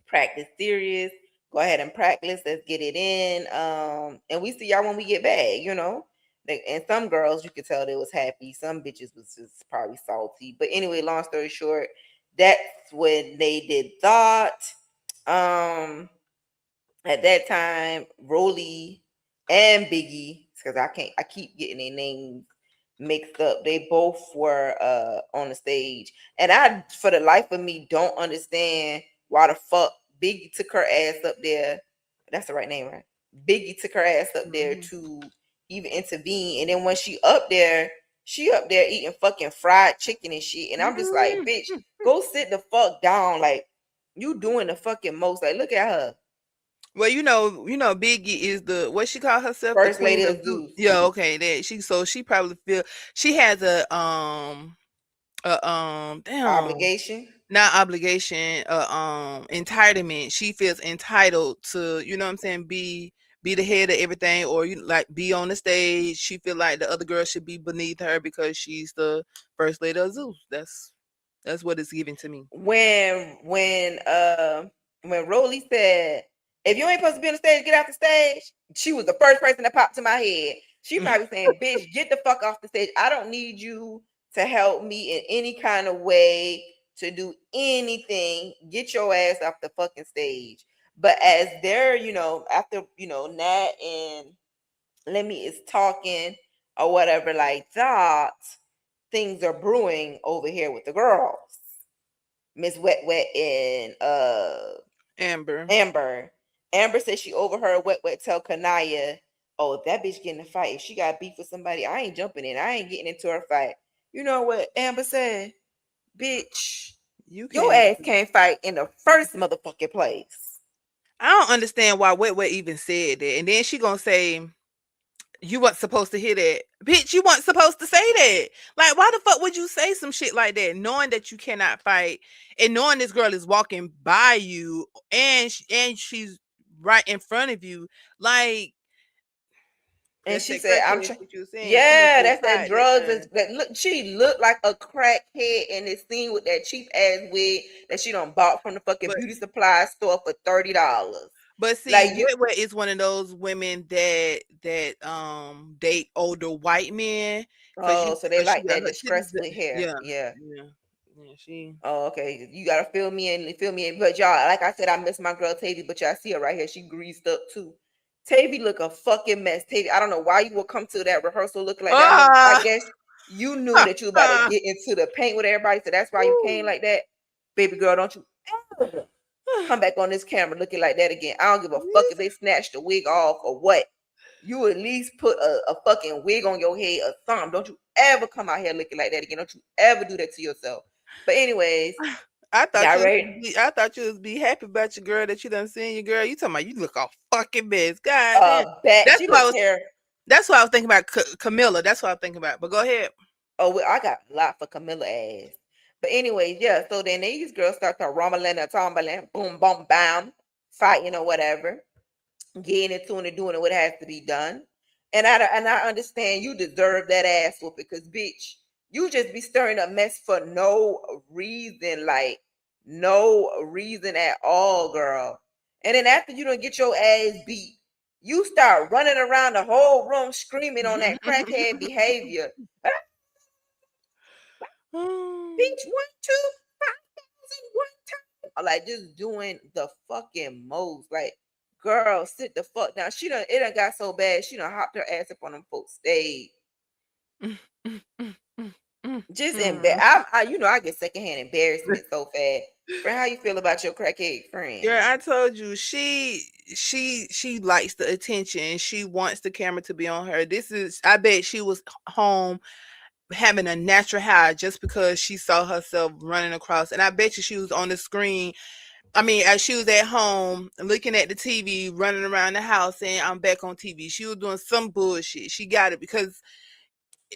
practice serious. Go ahead and practice. Let's get it in. And we see y'all when we get back, you know." And some girls, you could tell they was happy. Some bitches was just probably salty. But anyway, long story short, that's when they did thought. Um, at that time, Rolly and Biggie, because I keep getting their names mixed up. They both were on the stage. And I, for the life of me, don't understand why the fuck Biggie took her ass up there. That's the right name, right? Biggie took her ass up there Mhm. to even intervene. And then when she up there eating fucking fried chicken and shit. And I'm just like, Mhm. bitch, go sit the fuck down. Like, you doing the fucking most. Like, look at her. Well, Biggie is the, what she call herself, the First lady queen of of Zeus. Zeus. Yeah, okay, that she, so she probably feel she has a damn, Obligation. not obligation, entitlement. She feels entitled to, you know what I'm saying, be the head of everything, or like be on the stage. She feel like the other girl should be beneath her because she's the first lady of Zeus. That's what it's giving to me. When Rolly said, "If you ain't supposed to be on the stage, get off the stage," she was the first person that popped to my head. She probably saying, "Bitch, get the fuck off the stage. I don't need you to help me in any kind of way to do anything. Get your ass off the fucking stage." But as they're, after, Nat and Lemmy is talking or whatever like that, things are brewing over here with the girls. Miss Wet Wet and Amber. Amber. Amber said she overheard Wet Wet tell Kanaya, "Oh, if that bitch get in a fight, if she got beef with somebody, I ain't jumping in. I ain't getting into her fight." You know what Amber said? "Bitch, You your can't. ass can't fight in the first motherfucking place." I don't understand why Wet even said that. And then she gonna say, "You weren't supposed to hear that." Bitch, you weren't supposed to say that. Like, why the fuck would you say some shit like that, knowing that you cannot fight, and knowing this girl is walking by you, and she's right in front of you? Like, And that's she that said, "I'm crackhead trying." shit you were saying. She must Yeah, have that's that tired that drugs. time. That look, she looked like a crackhead in this scene with that cheap ass wig that she done bought from the fucking But beauty supply store for $30. see, Like you, Wet is one of those women that date older white men, cause oh, so they she like got that her titties. disgracefully hair. Yeah, Yeah. yeah, yeah. She. Oh, okay. You gotta fill me in. But y'all, like I said, I miss my girl Tavy, but y'all see her right here. She greased up too. Tavy look a fucking mess. Tavy, I don't know why you will come to that rehearsal looking like that. I Ah. guess you knew that you were about to get into the paint with everybody, so that's why you came Woo. like that. Baby girl, don't you ever come back on this camera looking like that again. I don't give a fuck if they snatched the wig off or what. You at least put a fucking wig on your head or something. Don't you ever come out here looking like that again. Don't you ever do that to yourself. But anyways, I thought y'all you was ready? I thought you was be happy about your girl that you done seen your girl. You talking about you look a fucking mess. God damn. Bet That's she what I look was terrible. that's what I was thinking about, Camilla. That's what I was thinking about. But go ahead. Oh, well, I got a lot for Camilla ass. But anyways, yeah. So then these girls start to rumbling and tumbling, boom, boom, bam, fighting or whatever, getting into it and doing what has to be done. And I understand you deserve that ass whooping because bitch, you just be stirring up mess for no reason, like no reason at all, girl. And then after you don't get your ass beat, you start running around the whole room screaming on that crackhead behavior. "Ah, bitch, 1, 2, 5,000 one time." Like just doing the fucking most. Like, girl, sit the fuck down. It done got so bad. She done hopped her ass up on them folks stage. Just Mm-hmm. I get secondhand embarrassment so fast. Friend, how you feel about your crackhead friend? Girl, I told you she likes the attention. She wants the camera to be on her. This is I bet she was home having a natural high just because she saw herself running across. And I bet you she was on the screen. I mean, as she was at home looking at the TV, running around the house saying, "I'm back on TV." She was doing some bullshit. She got it because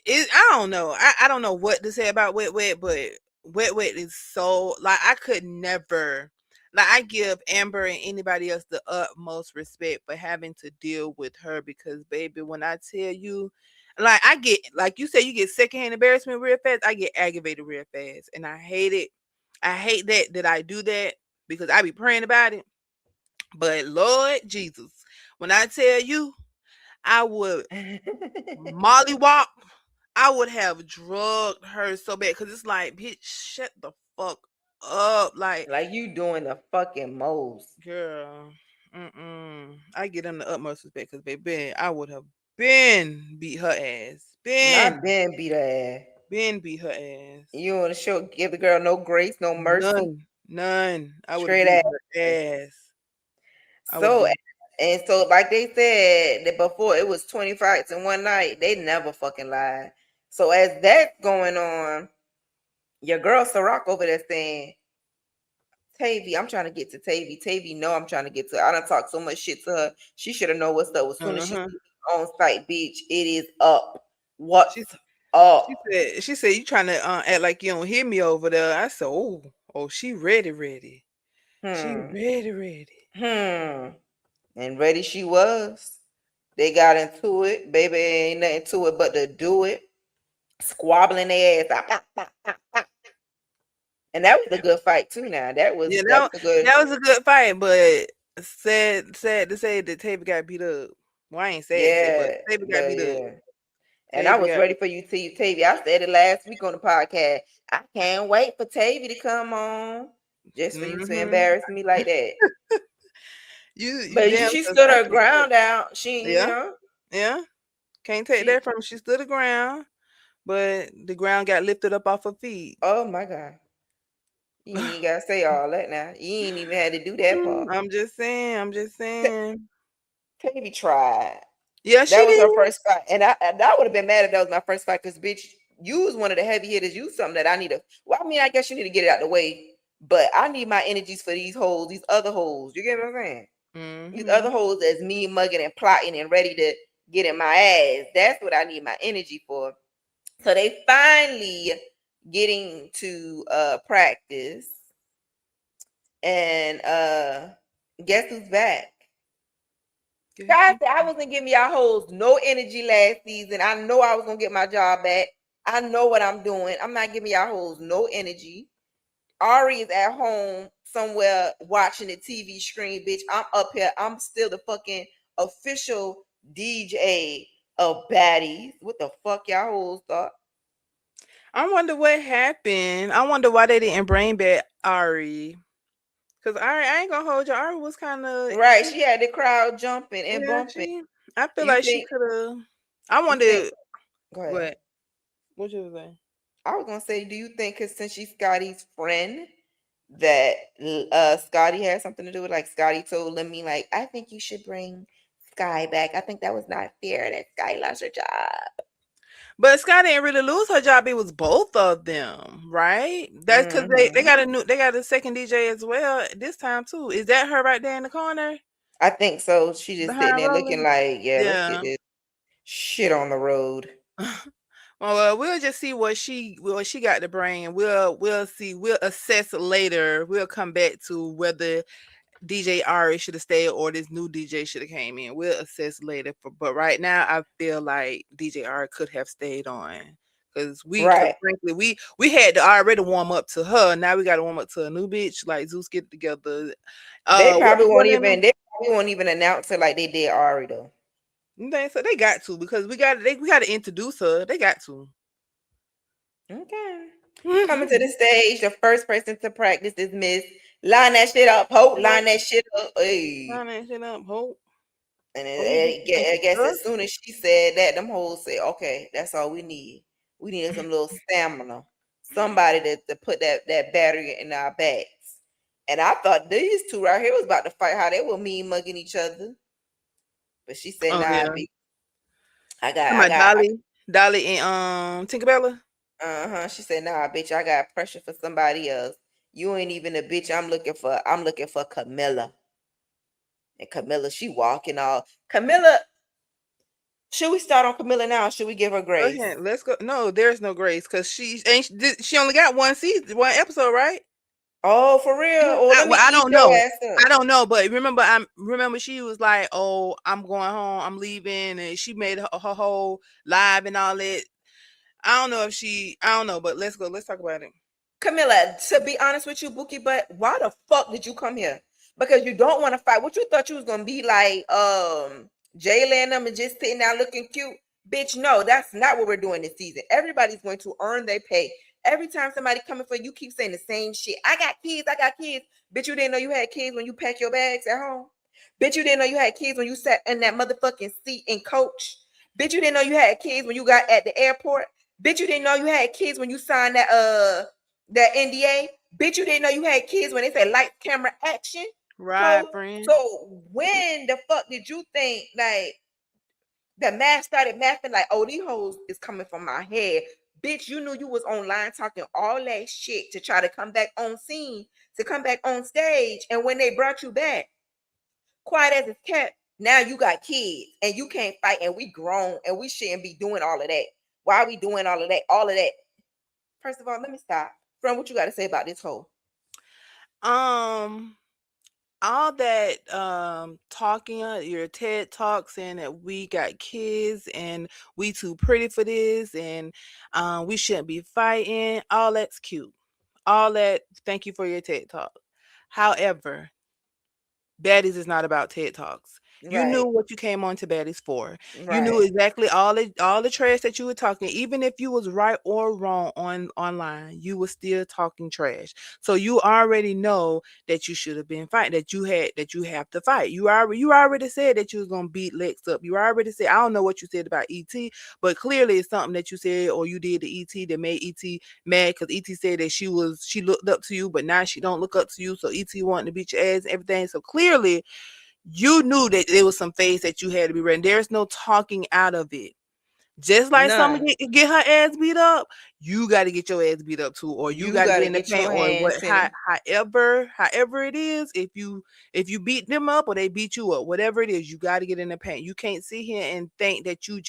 I don't know. I don't know what to say about Wet Wet, but Wet Wet is so like I could never like I give Amber and anybody else the utmost respect for having to deal with her because baby, when I tell you like I get like you said you get secondhand embarrassment real fast, I get aggravated real fast. And I hate it. I hate that I do that because I be praying about it. But Lord Jesus, when I tell you I would mollywop, I would have drugged her so bad because it's like, bitch, shut the fuck up. Like, Like you doing the fucking most. girl, I give them the utmost respect because, baby, I would have been beat her ass. Not been beat her ass. Been beat her ass. You want to show give the girl no grace, no mercy, None. None. I would have straight beat ass. her ass. I would have So beat and so, like they said that before, it was 20 fights in one night. They never fucking lied. So as that's going on, your girl Ciroc over there saying, Tavy, I'm trying to get to Tavy. Tavy, no, I'm trying to get to her. I done talked so much shit to her. She should have known what's up. As soon as she Uh-huh. see me on site, bitch, it is up. What's She, up? she said, you trying to act like you don't hear me over there. I said, oh, she ready, ready. She Hmm. ready, ready. Hmm. And ready she was. They got into it. Baby ain't nothing to it but to do it. Squabbling their ass out. Pop, pop, pop, pop. And that was a good fight too now. That was Yeah, that was a good. that was a good fight, but sad to say that Tabby got beat up. Well, I ain't sad to say, but Yeah, Tabby got but beat up. yeah. And I Tabby was got ready for you to Tavy. I said it last week on the podcast. I can't wait for Tavy to come on. Just for you to mm-hmm. embarrass me like that. You But damn she cause stood I her can't take ground out. She, yeah, yeah. Can't take she that from her. She stood the ground, but the ground got lifted up off her feet. oh my God. You ain't even gotta say all that now. You ain't even had to do that part. I'm just saying, I'm just Ta- saying. Tavy tried. Yeah, she That was did. her first fight. And I would have been mad if that was my first fight because bitch, you was one of the heavy hitters. You something that I need to well, I mean, I guess you need to get it out the way. But I need my energies for these hoes, these other hoes. You get what I'm saying? These other Mm-hmm. hoes that's me mugging and plotting and ready to get in my ass. That's what I need my energy for. So they finally getting to practice. And guess who's back? Guess Guys, who? I wasn't giving y'all hoes no energy last season. I know I was gonna get my job back. I know what I'm doing. I'm not giving y'all hoes no energy. Ari is at home somewhere watching the TV screen, bitch. I'm up here. I'm still the fucking official DJ of Baddies. What the fuck y'all hoes thought? I wonder what happened. I wonder why they didn't bring back Ari. Cause Ari, I ain't gonna hold you. Ari was kind of Right, she had the crowd jumping and yeah. bumping. She, I feel You like she think? could have. I You think? wonder Go ahead. what. What you was saying? I was gonna say, do you think because since she's Scotty's friend, that Scotty has something to do with like Scotty told Lemmy like I think you should bring Sky back. I think that was not fair that Sky lost her job. But Scott didn't really lose her job. It was both of them, right? That's because they Hmm. got a second DJ as well this time too. Is that her right there in the corner I think so. She just sitting behind there looking Roland? like, yeah, let's get Yeah. this shit on the road. Well, we'll just see what she got to bring, and we'll see. We'll assess later. We'll come back to whether DJ Ari should have stayed or this new DJ should have came in. We'll assess later. But right now, I feel like DJ Ari could have stayed on because Right. frankly, we had to already warm up to her. Now we got to warm up to a new bitch like Zeus. Get it together. They probably won't What in even them? they probably won't even announce it like they did Ari though. So they got to because we got to introduce her. They got to. Okay. Coming to the stage, the first person to practice is Miss. Line that shit up, Hope. Line that shit up. Hey. Line that shit up, Hope. And Hope, get I guess her. as soon as she said that, them hoes said, okay, that's all we need. We needed some little stamina. Somebody to put that battery in our backs. And I thought these two right here was about to fight how they were mean mugging each other. But she said, Oh nah, yeah. bitch. Come on, Dolly and Tinkerbella. She said, nah, bitch, I got pressure for somebody else. You ain't even a bitch. I'm looking for Camilla. And Camilla, she walking all. Camilla, should we start on Camilla now or should we give her Go grace? ahead, let's go. No, there's no grace because she ain't. She only got one season, one episode, right? Oh, for real? Oh, let me I eat don't your know. ass up. I don't know, but remember she was like, "Oh, I'm going home. I'm leaving," and she made her whole live and all that. I don't know if she. I don't know, but let's go. Let's talk about it. Camilla, to be honest with you, Bookie, but why the fuck did you come here? Because you don't want to fight. What you thought you was gonna be like, Jayla and them and just sitting down looking cute? Bitch, no, that's not what we're doing this season. Everybody's going to earn their pay. Every time somebody coming for you, you keep saying the same shit. I got kids, I got kids. Bitch, you didn't know you had kids when you packed your bags at home. Bitch, you didn't know you had kids when you sat in that motherfucking seat in coach. Bitch, you didn't know you had kids when you got at the airport. Bitch, you didn't know you had kids when you signed that NDA. Bitch, you didn't know you had kids when they said light camera action. Right, So friend. so when the fuck did you think like the math started mathing like, oh, these hoes is coming from my head? Bitch, you knew you was online talking all that shit to try to come back on scene, to come back on stage. And when they brought you back, quiet as it's kept, now you got kids and you can't fight and we grown and we shouldn't be doing all of that. Why are we doing all of that? All of that. First of all, let me stop. Friend, what you got to say about this whole? Um, all that talking, your TED talk saying that we got kids and we too pretty for this and we shouldn't be fighting. All that's cute. All that. Thank you for your TED talk. However, Baddies is not about TED Talks. You knew Right, what you came on to Baddies for. You knew right. exactly all the trash that you were talking. Even if you was right or wrong on online, you were still talking trash. So you already know that you should have been fighting. That you have to fight. You already said that you was gonna beat Lex up. You already said I don't know what you said about ET, but clearly it's something that you said or you did to ET that made ET mad because ET said that she looked up to you, but now she don't look up to you. So ET wanted to beat your ass and everything. So clearly you knew that there was some phase that you had to be ready. There's no talking out of it. Just like None. somebody get her ass beat up, you got to get your ass beat up too, or you You got to got get to in the get your paint, or what? hands in it. However it is, if you beat them up or they beat you up, whatever it is, you got to get in the paint. You can't sit here and think that you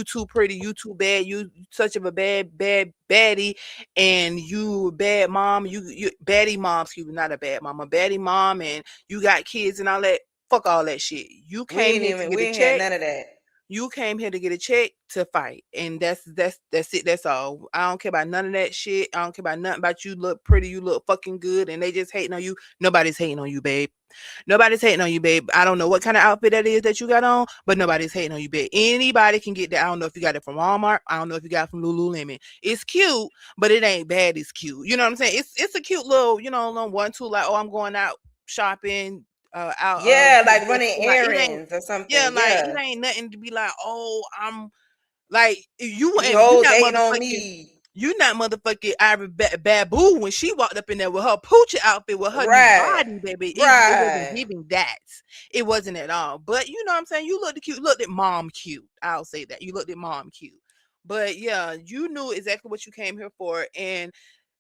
too pretty, you too bad, you such of a bad baddie, and you bad mom, you baddie mom, excuse me, not a bad mom, a baddie mom, and you got kids and all that. Fuck all that shit. You came here to We get a ain't had check. none of that. You came here to get a check to fight, and that's it. That's all. I don't care about none of that shit. I don't care about nothing about you. Look pretty, you look fucking good, and they just hating on you. Nobody's hating on you, babe. Nobody's hating on you, babe. I don't know what kind of outfit that is that you got on, but nobody's hating on you, babe. Anybody can get that. I don't know if you got it from Walmart. I don't know if you got it from Lululemon. It's cute, but it ain't bad. It's cute. You know what I'm saying? It's a cute little, little one two like, oh, I'm going out shopping, out Yeah, get like dressed. running Like it ain't. errands or Yeah, something. like it Yeah. ain't nothing to be like, oh, I'm like you These ain't you hoes not hating on motherfucking me. you not motherfucking Ivory Babu when she walked up in there with her poochie outfit with her new Right. body, baby. It wasn't Right. giving that. It wasn't at all. But you know what I'm saying? You looked cute. You looked at mom cute. I'll say that. You looked at mom cute. But yeah, you knew exactly what you came here for. And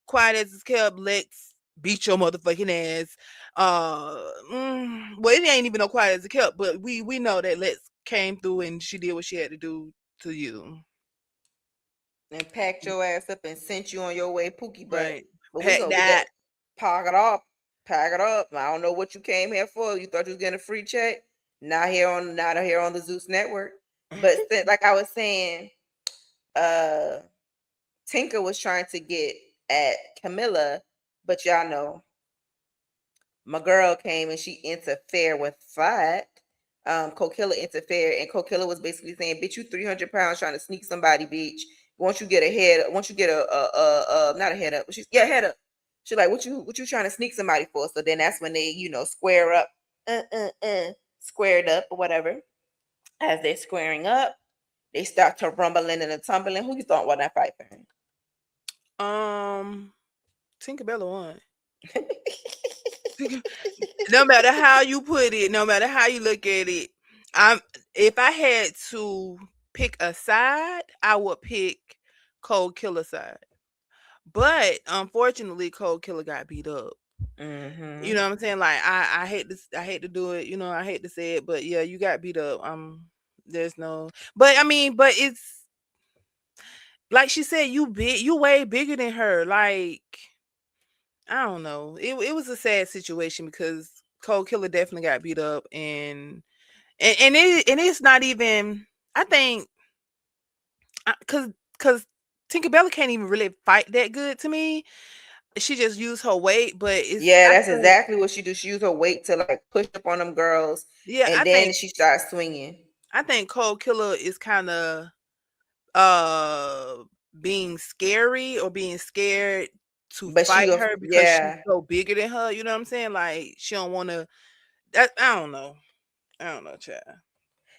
quiet as it's kept, Lex beat your motherfucking ass. Well, it ain't even no quiet as it kept, but we know that Lex came through and she did what she had to do to you. And packed your ass up and sent you on your way, Pookie butt. Right. But we Pack gonna get that. that. Pack it up. Pack it up. I don't know what you came here for. You thought you was getting a free check. Not here on the Zeus network. But like I was saying, uh Tinker was trying to get at Camilla, but y'all know my girl came and she interfered with fight. Kokilla interfered, and Kokilla was basically saying, "Bitch, you 300 pounds trying to sneak somebody, bitch. Once you get not a head up, head up. She's like, what you trying to sneak somebody for?" So then that's when they, square up, squared up or whatever. As they're squaring up, They start to rumbling and a tumbling. Who you thought won that fight? Um, Tinkerbella won. No matter how you put it, no matter how you look at it, I'm if I had to pick a side, I would pick Cold Killer side. But unfortunately, Cold Killer got beat up. You Mm-hmm. know what I'm saying? Like I hate to do it. You know, I hate to say it, but yeah, you got beat up. There's no. But I mean, but it's like she said, you way bigger than her. Like I don't know. It was a sad situation because Cold Killer definitely got beat up, and it's not even. I think because Tinkerbell can't even really fight that good to me. She just used her weight, but it's Yeah, I that's think exactly what she do. She use her weight to like push up on them girls, yeah and then she starts swinging. I think Cold Killer is kind of uh being scary or being scared to But fight her because she's yeah. so bigger than her. You know what I'm saying? Like she don't want to. That I don't know. I don't know, child.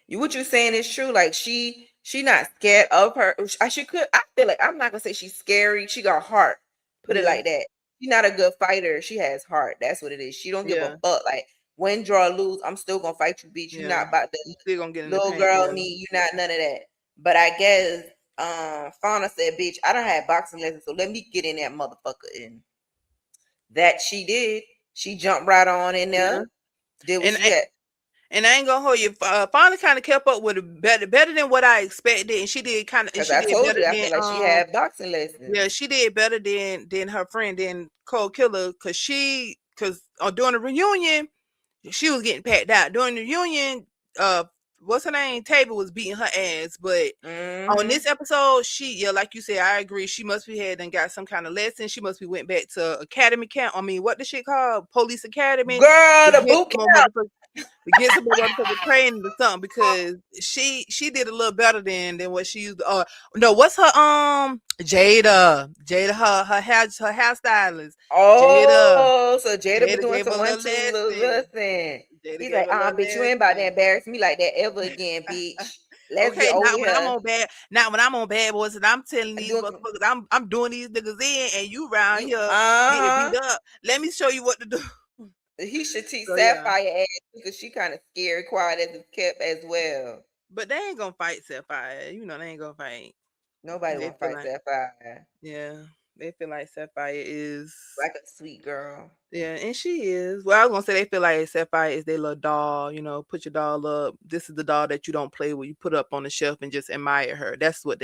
What you saying is true. Like she not scared of her. She could. I feel like I'm not gonna say she's scary. She got heart. Put it Yeah, like that. She's not a good fighter. She has heart. That's what it is. She don't give a yeah, fuck. Like win, draw, lose. I'm still gonna fight you, bitch. You yeah. not about to You still gonna get in the little paint. girl Yeah, me. You not none of that. But I guess Fauna said, bitch, I don't have boxing lessons, so let me get in that motherfucker. And that she did. She jumped right on in yeah. there. Did what And she had. and I ain't gonna hold you. Fauna kind of kept up with it better than what I expected, and Cause she I did told better you I than feel like she had boxing lessons. yeah, she did better than her friend than Cold Killer because during the reunion she was getting packed out. During the reunion, uh, what's her name? Table was beating her ass, but on Mm-hmm. this episode, yeah, like you said, I agree. She must be had and got some kind of lesson. She must be went back to academy camp. I mean, what the shit called? Police academy Girl, to the get boot some more camp. to get some more motherfucking training or something because she did a little better than what she used. No, what's her Jada her hairstylist Jada Oh, so Jada be Jada doing gave her some a one little two little lesson. listen. Jada He's gave like, her a little bitch, you ain't about to lesson. embarrass me like that ever again, bitch. Let's get Okay, over here. not when I'm on bad boys, and I'm telling these Doing motherfuckers, I'm doing these niggas in, and you around you here getting beat uh-huh. up. Let me show you what to do. He should teach So yeah, Sapphire ass because she kind of scary, quiet as a kept as well. but they ain't gonna fight Sapphire. You know they ain't gonna fight. Nobody They wanna feel fight like Sapphire. yeah, they feel like Sapphire is Like a sweet girl. yeah, and she is. Well, I was gonna say they feel like Sapphire is their little doll. You know, put your doll up. This is the doll that you don't play with. You put up on the shelf and just admire her. That's what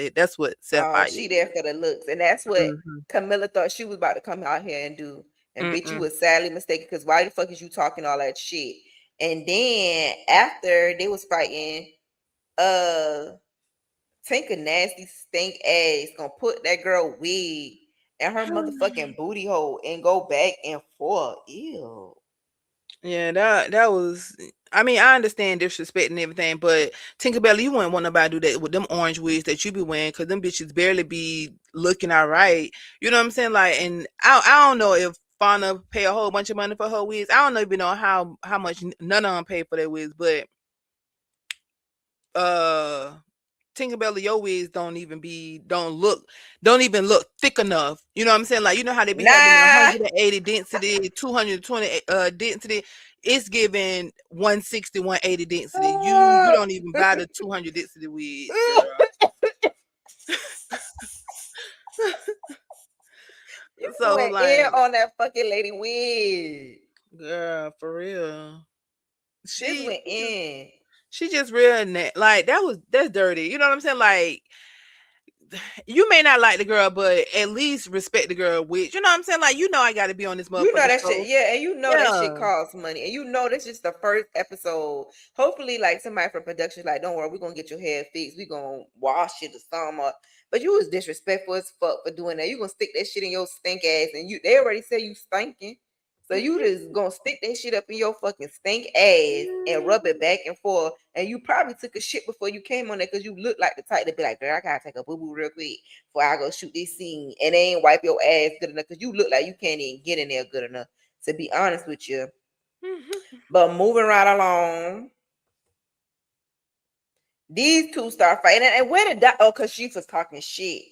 Oh, Sapphire she is. there for the looks. And that's what Mm-hmm. Camilla thought she was about to come out here and do. And bitch, you Mm-mm. was sadly mistaken because why the fuck is you talking all that shit? And then after they was fighting, uh Tinker nasty stink ass gonna put that girl wig in her motherfucking booty hole and go back and forth. Ew. Yeah, that was. I mean, I understand disrespect and everything, but Tinkerbell, you wouldn't want nobody to do that with them orange wigs that you be wearing, cause them bitches barely be looking all right. You know what I'm saying? Like, and I don't know if Fauna pay a whole bunch of money for her wigs. I don't even know how much none of them pay for their wigs, but uh Tinkerbell, your wigs don't even look thick enough. You know what I'm saying? Like you know how they be having Nah. 180 density, 220 density. It's giving 160, 180 density. You don't even buy the 200 density wigs, girl. You So went in like, on that fucking lady wig. girl, for real. Just She went in. she just real like that's dirty. You know what I'm saying? Like you may not like the girl, but at least respect the girl. Which you know what I'm saying? Like you know, I got to be on this You know motherfucker that shit, show. yeah, and you know that shit Yeah. costs money, and you know this is the first episode. Hopefully, like somebody from production, like, don't worry, we're gonna get your hair fixed, we gonna wash it or something. But you was disrespectful as fuck for doing that. You gonna stick that shit in your stink ass, and they already said you stinking, so you just gonna stick that shit up in your fucking stink ass and rub it back and forth. And you probably took a shit before you came on there because you look like the type to be like, girl, I gotta take a boo boo real quick before I go shoot this scene, and they ain't wipe your ass good enough because you look like you can't even get in there good enough. To be honest with you, but moving right along, These two start fighting, and where did oh, cause she was talking shit.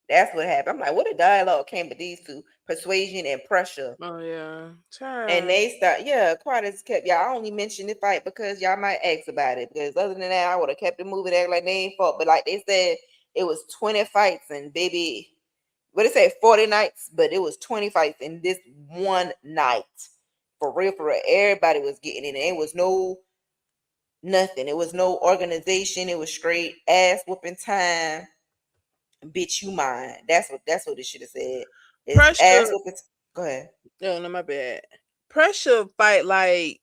That's what happened. I'm like, what a dialogue came with these two, persuasion and pressure. Oh yeah, And child. they start, yeah, quiet as kept. Y'all I only mentioned the fight because y'all might ask about it. Because other than that, I would have kept it moving, act like they ain't fought. But like they said, it was 20 fights, and baby, what they say, 40 nights, but it was 20 fights in this one night. For real, for real. Everybody was getting in. It was no nothing. It was no organization. It was straight ass whooping time. Bitch, you mine. That's what it should have said. It's ass Pressure. whooping. Go ahead. No, no, my bad. Pressure fight like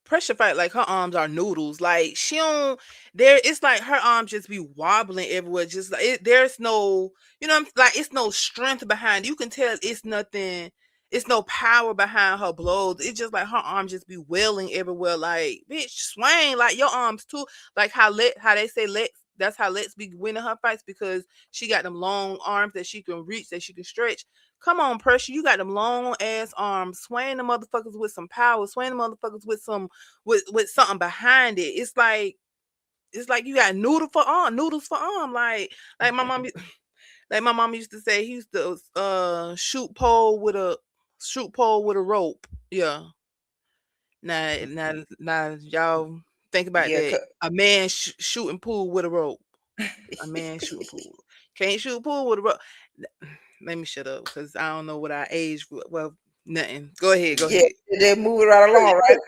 pressure fight like her arms are noodles. Like she don't there. It's like her arms just be wobbling everywhere. Just like there's no, like it's no strength behind. You can tell it's nothing. It's no power behind her blows. It's just like her arms just be wailing everywhere. Like bitch, swing like your arms too. Like how they say let. That's how Let's be winning her fights because she got them long arms that she can reach, that she can stretch. Come on, pressure. You got them long ass arms. Swaying the motherfuckers with some power. Swaying the motherfuckers with some with something behind it. It's like you got noodles for arm. Like my mom like my mom used to say he used to shoot pole with a rope. Yeah. Now y'all think about Yeah, that. A man shooting pool with a rope. A man shooting pool. Can't shoot pool with a rope. Let me shut up because I don't know what our age. Well, nothing. Go ahead. Go yeah, ahead. they're moving right along, right?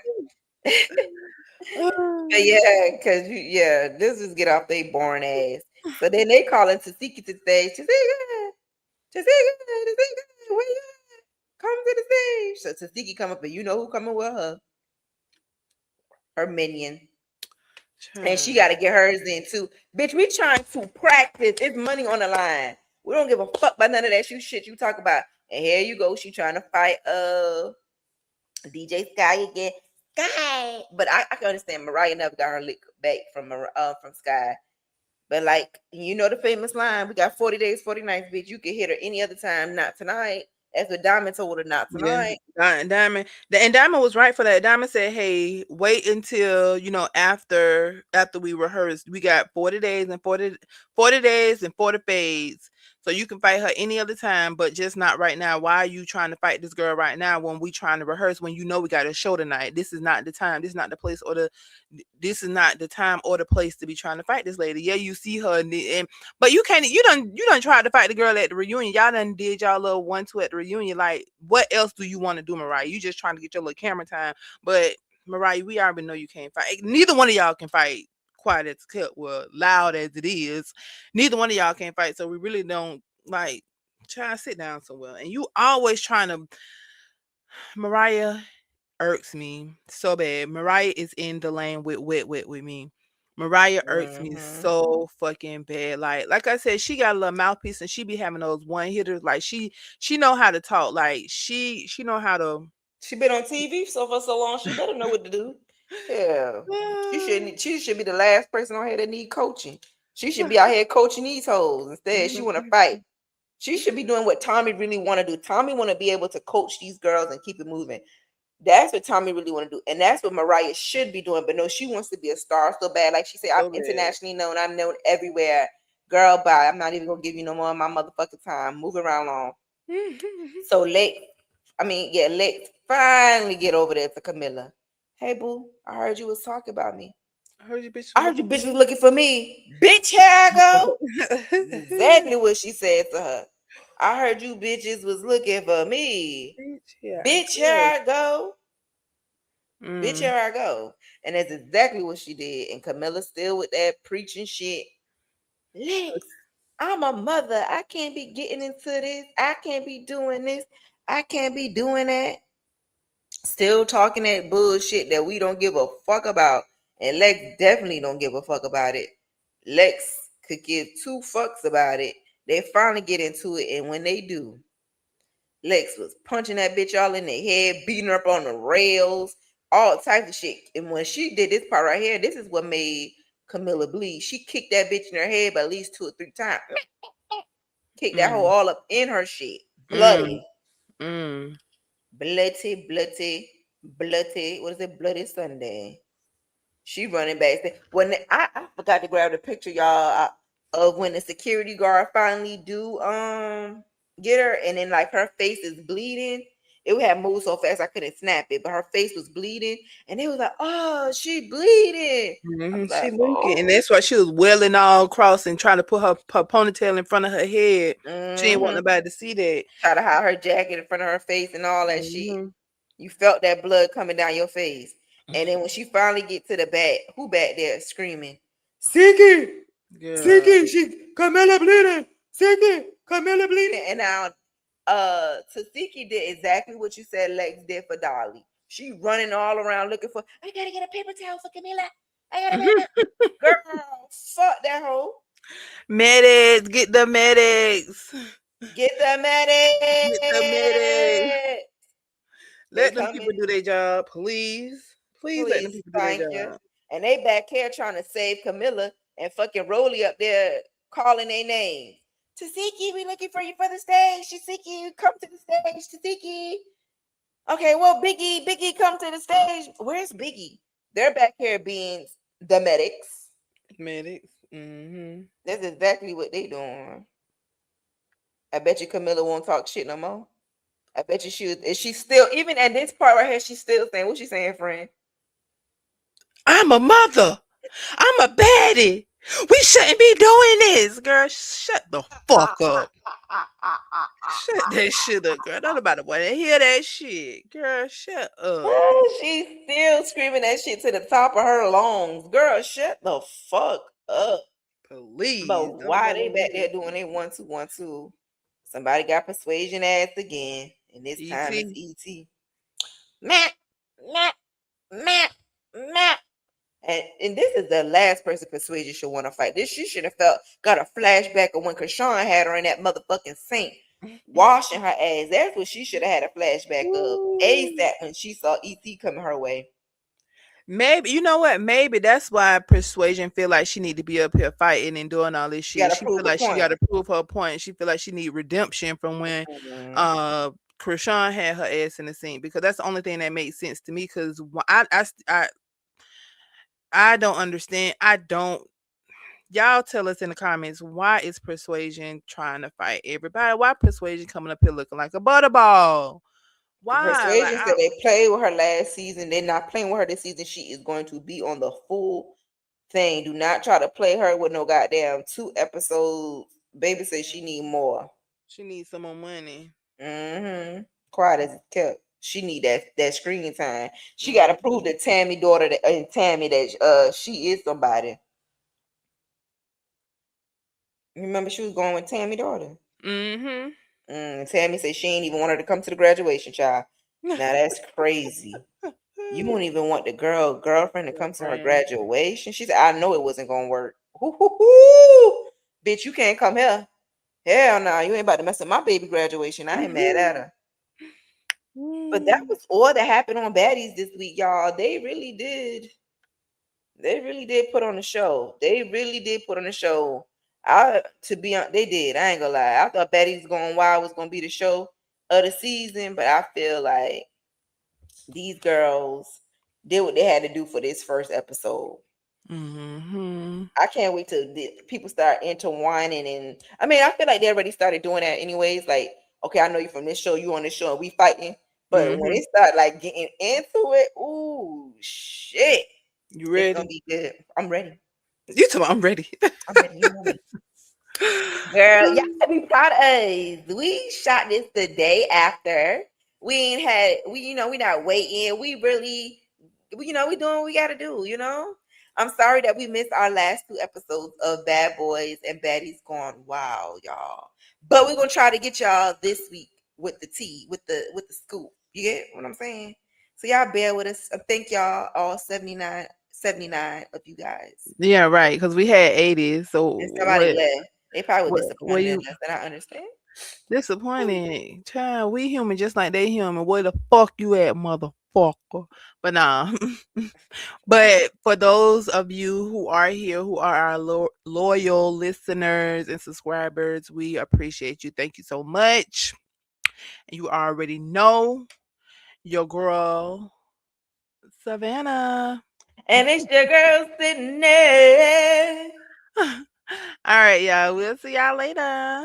Yeah, because yeah, this is get off they boring ass. So then they calling Tasiki to the stage. Tasika, where you at? Come to the stage. So Tasiki come up, and you know who coming with her? Her minion. And she Child. got to get hers in too. Bitch, we trying to practice. It's money on the line. We don't give a fuck about none of that shit you talk about. And here you go. She trying to fight DJ Sky again. Sky. But I can understand Mariah never got her lick back from Sky. But like the famous line, we got 40 days, 40 nights, bitch. You can hit her any other time, not tonight. That's what Diamond told her, not Yeah, tonight. Diamond was right for that. Diamond said, "Hey, wait until after we rehearse. We got 40 days and 40 days and 40 fades, so you can fight her any other time, but just not right now. Why are you trying to fight this girl right now when we trying to rehearse? When you know we got a show tonight? This is not the time. This is not the place or the this is not the time or the place to be trying to fight this lady. Yeah, you see her, and but you can't. You done tried to fight the girl at the reunion. Y'all done did y'all little 1-2 at the reunion. Like, what else do you want to do, Mariah? You just trying to get your little camera time. But Mariah, we already know you can't fight. Neither one of y'all can fight. Quiet as kept, well, loud as it is. Neither one of y'all can fight. So we really don't like try to sit down somewhere. And you always trying to Mariah irks me so bad. Mariah is in the lane with wet with me. Mariah irks me Mm-hmm. so fucking bad. Like I said, she got a little mouthpiece and she be having those one hitters. Like she know how to talk. Like she know how to. She been on TV for so long. She better know what to do. Yeah, she shouldn't. She should be the last person on here that need coaching. She should be out here coaching these hoes instead. She want to fight. She should be doing what Tommy really want to do. Tommy want to be able to coach these girls and keep it moving. That's what Tommy really want to do, and that's what Mariah should be doing. But no, she wants to be a star so bad. Like she said, I'm So bad. internationally known. I'm known everywhere. Girl, bye. I'm not even gonna give you no more of my motherfucking time. Move around on. So let's finally get over there to Camilla. Hey boo, I heard you was talking about me. I heard you bitch I was heard you looking for bitch was me. looking for me. Bitch, here I go. Exactly what she said to her. I heard you bitches was looking for me. Bitch, here I Bitch, here go. I go. Bitch, Mm. here I go. And that's exactly what she did. And Camilla still with that preaching shit. Lex, I'm a mother. I can't be getting into this. I can't be doing this. I can't be doing that. Still talking that bullshit that we don't give a fuck about. And Lex definitely don't give a fuck about it. Lex could give two fucks about it. They finally get into it, and when they do, Lex was punching that bitch all in the head, beating her up on the rails, all types of shit. And when she did this part right here, this is what made Camilla bleed. She kicked that bitch in her head by at least 2 or 3 times. Kicked that hoe Mm. all up in her shit. Mm. Bloody. Mm. Bloody, bloody, bloody. What is it? Bloody Sunday. She running back. When I forgot to grab the picture, y'all, of when the security guard finally do get her, and then like her face is bleeding. It would have moved so fast I couldn't snap it, but her face was bleeding, and it was like, "Oh, she bleeding." I was She like, leaking, and "Oh." that's why she was wailing all across and trying to put her ponytail in front of her head. She didn't want Mm-hmm. nobody to see that. Try to hide her jacket in front of her face and all that shit. Mhm. You felt that blood coming down your face. And then when she finally get to the back, who back there screaming, Siki, Girl. Siki, she Camilla bleeding, Siki, Camilla bleeding. And now Tasiki did exactly what you said Lex did for Dolly. She running all around looking for, I gotta get a paper towel for Camilla. I gotta paper. Girl, fuck that hoe. Medics, get the medics. Get the Get the medics. medic. They Let them coming. people do their job, please. Please let them Please, people do their thank you. job. And they back here trying to save Camilla and fucking Rolly up there calling their names. Tasiki, we looking for you for the stage. Tasiki, come to the stage. Tasiki. Okay, well, Biggie, come to the stage. Where's Biggie? They're back here being the medics. Medics. Mm-hmm. That's exactly what they doing. I bet you Camilla won't talk shit no more. I bet you she's still, even at this part right here, she's still saying, what she saying, friend? I'm a mother. I'm a baddie. We shouldn't be doing this, girl. Shut the fuck up. Shut that shit up, girl. Don't nobody want to hear that shit, girl. Shut up, She's still screaming that shit to the top of her lungs. Girl, shut the fuck up. please. But Don't why nobody they want to back hear there that doing shit. they 1 2 1 2? Somebody got persuasion ass again, and this time it's Et. ET. Matt, Matt, Matt, Matt. And this is the last person persuasion should want to fight. This she should have got a flashback of when Krishan had her in that motherfucking sink washing her ass. That's what she should have had a flashback of Ooh. ASAP when she saw ET coming her way. Maybe you know what? Maybe that's why Persuasion feel like she need to be up here fighting and doing all this She shit. got to She feel prove a like she got point. to prove her point. She feel like she need redemption from when Mhm. uh Krishan had her ass in the sink because that's the only thing that makes sense to me. Because I don't understand. I don't. Y'all tell us in the comments why is Persuasion trying to fight everybody? Why Persuasion coming up here looking like a butterball? Why? Like Persuasion said they played with her last season. They're not playing with her this season. She is going to be on the full thing. Do not try to play her with no goddamn 2 episodes. Baby says she need more. she needs some more money. Mm-hmm. Quiet as kept. She need that screen time. She got to prove Mhm. to Tammy daughter that, and Tammy that she is somebody. Remember she was going with Tammy daughter. Mhm. Tammy said she ain't even want her to come to the graduation, child. Now that's crazy. You won't even want the girlfriend to come to her Girlfriend. graduation. She said, I know it wasn't gonna work. Hoo. Bitch, you can't come here. Hell no, you ain't about to mess up my baby graduation. I ain't mad at her. But that Mm. was all that happened on Baddies this week, y'all. They really did. They really did put on a show. They really did put on a show. I to be on, they did. I ain't gonna lie. I thought Baddies Going Wild was gonna be the show of the season, but I feel like these girls did what they had to do for this first episode. Mhm. I can't wait till the people start intertwining, and I mean, I feel like they already started doing that anyways. Like, okay, I know you from this show, you on this show, and we fighting. But when Mhm. they start like getting into it, ooh shit, You it's gonna ready? be good. I'm ready. You tell me I'm ready. I'm ready. You know me. Girl, y'all should be proud of us. We shot this the day after. We ain't had we not waiting. We really we doing what we gotta do. I'm sorry that we missed our last 2 episodes of Bad Boys and Baddies Gone Wild, y'all. But we're gonna try to get y'all this week with the tea, with the scoop. You get what I'm saying? So y'all bear with us. Thank y'all all 79 of you guys. Yeah, right. Because we had 80. So And somebody what? left. They probably were What disappointed in you us, and I understand. disappointed? Child, we human just like they human. Where the fuck you at, motherfucker? But nah. But for those of you who are here, who are our loyal listeners and subscribers, we appreciate you. Thank you so much. And you already know your girl, Savannah. And it's your girl sitting there. All right, y'all. We'll see y'all later.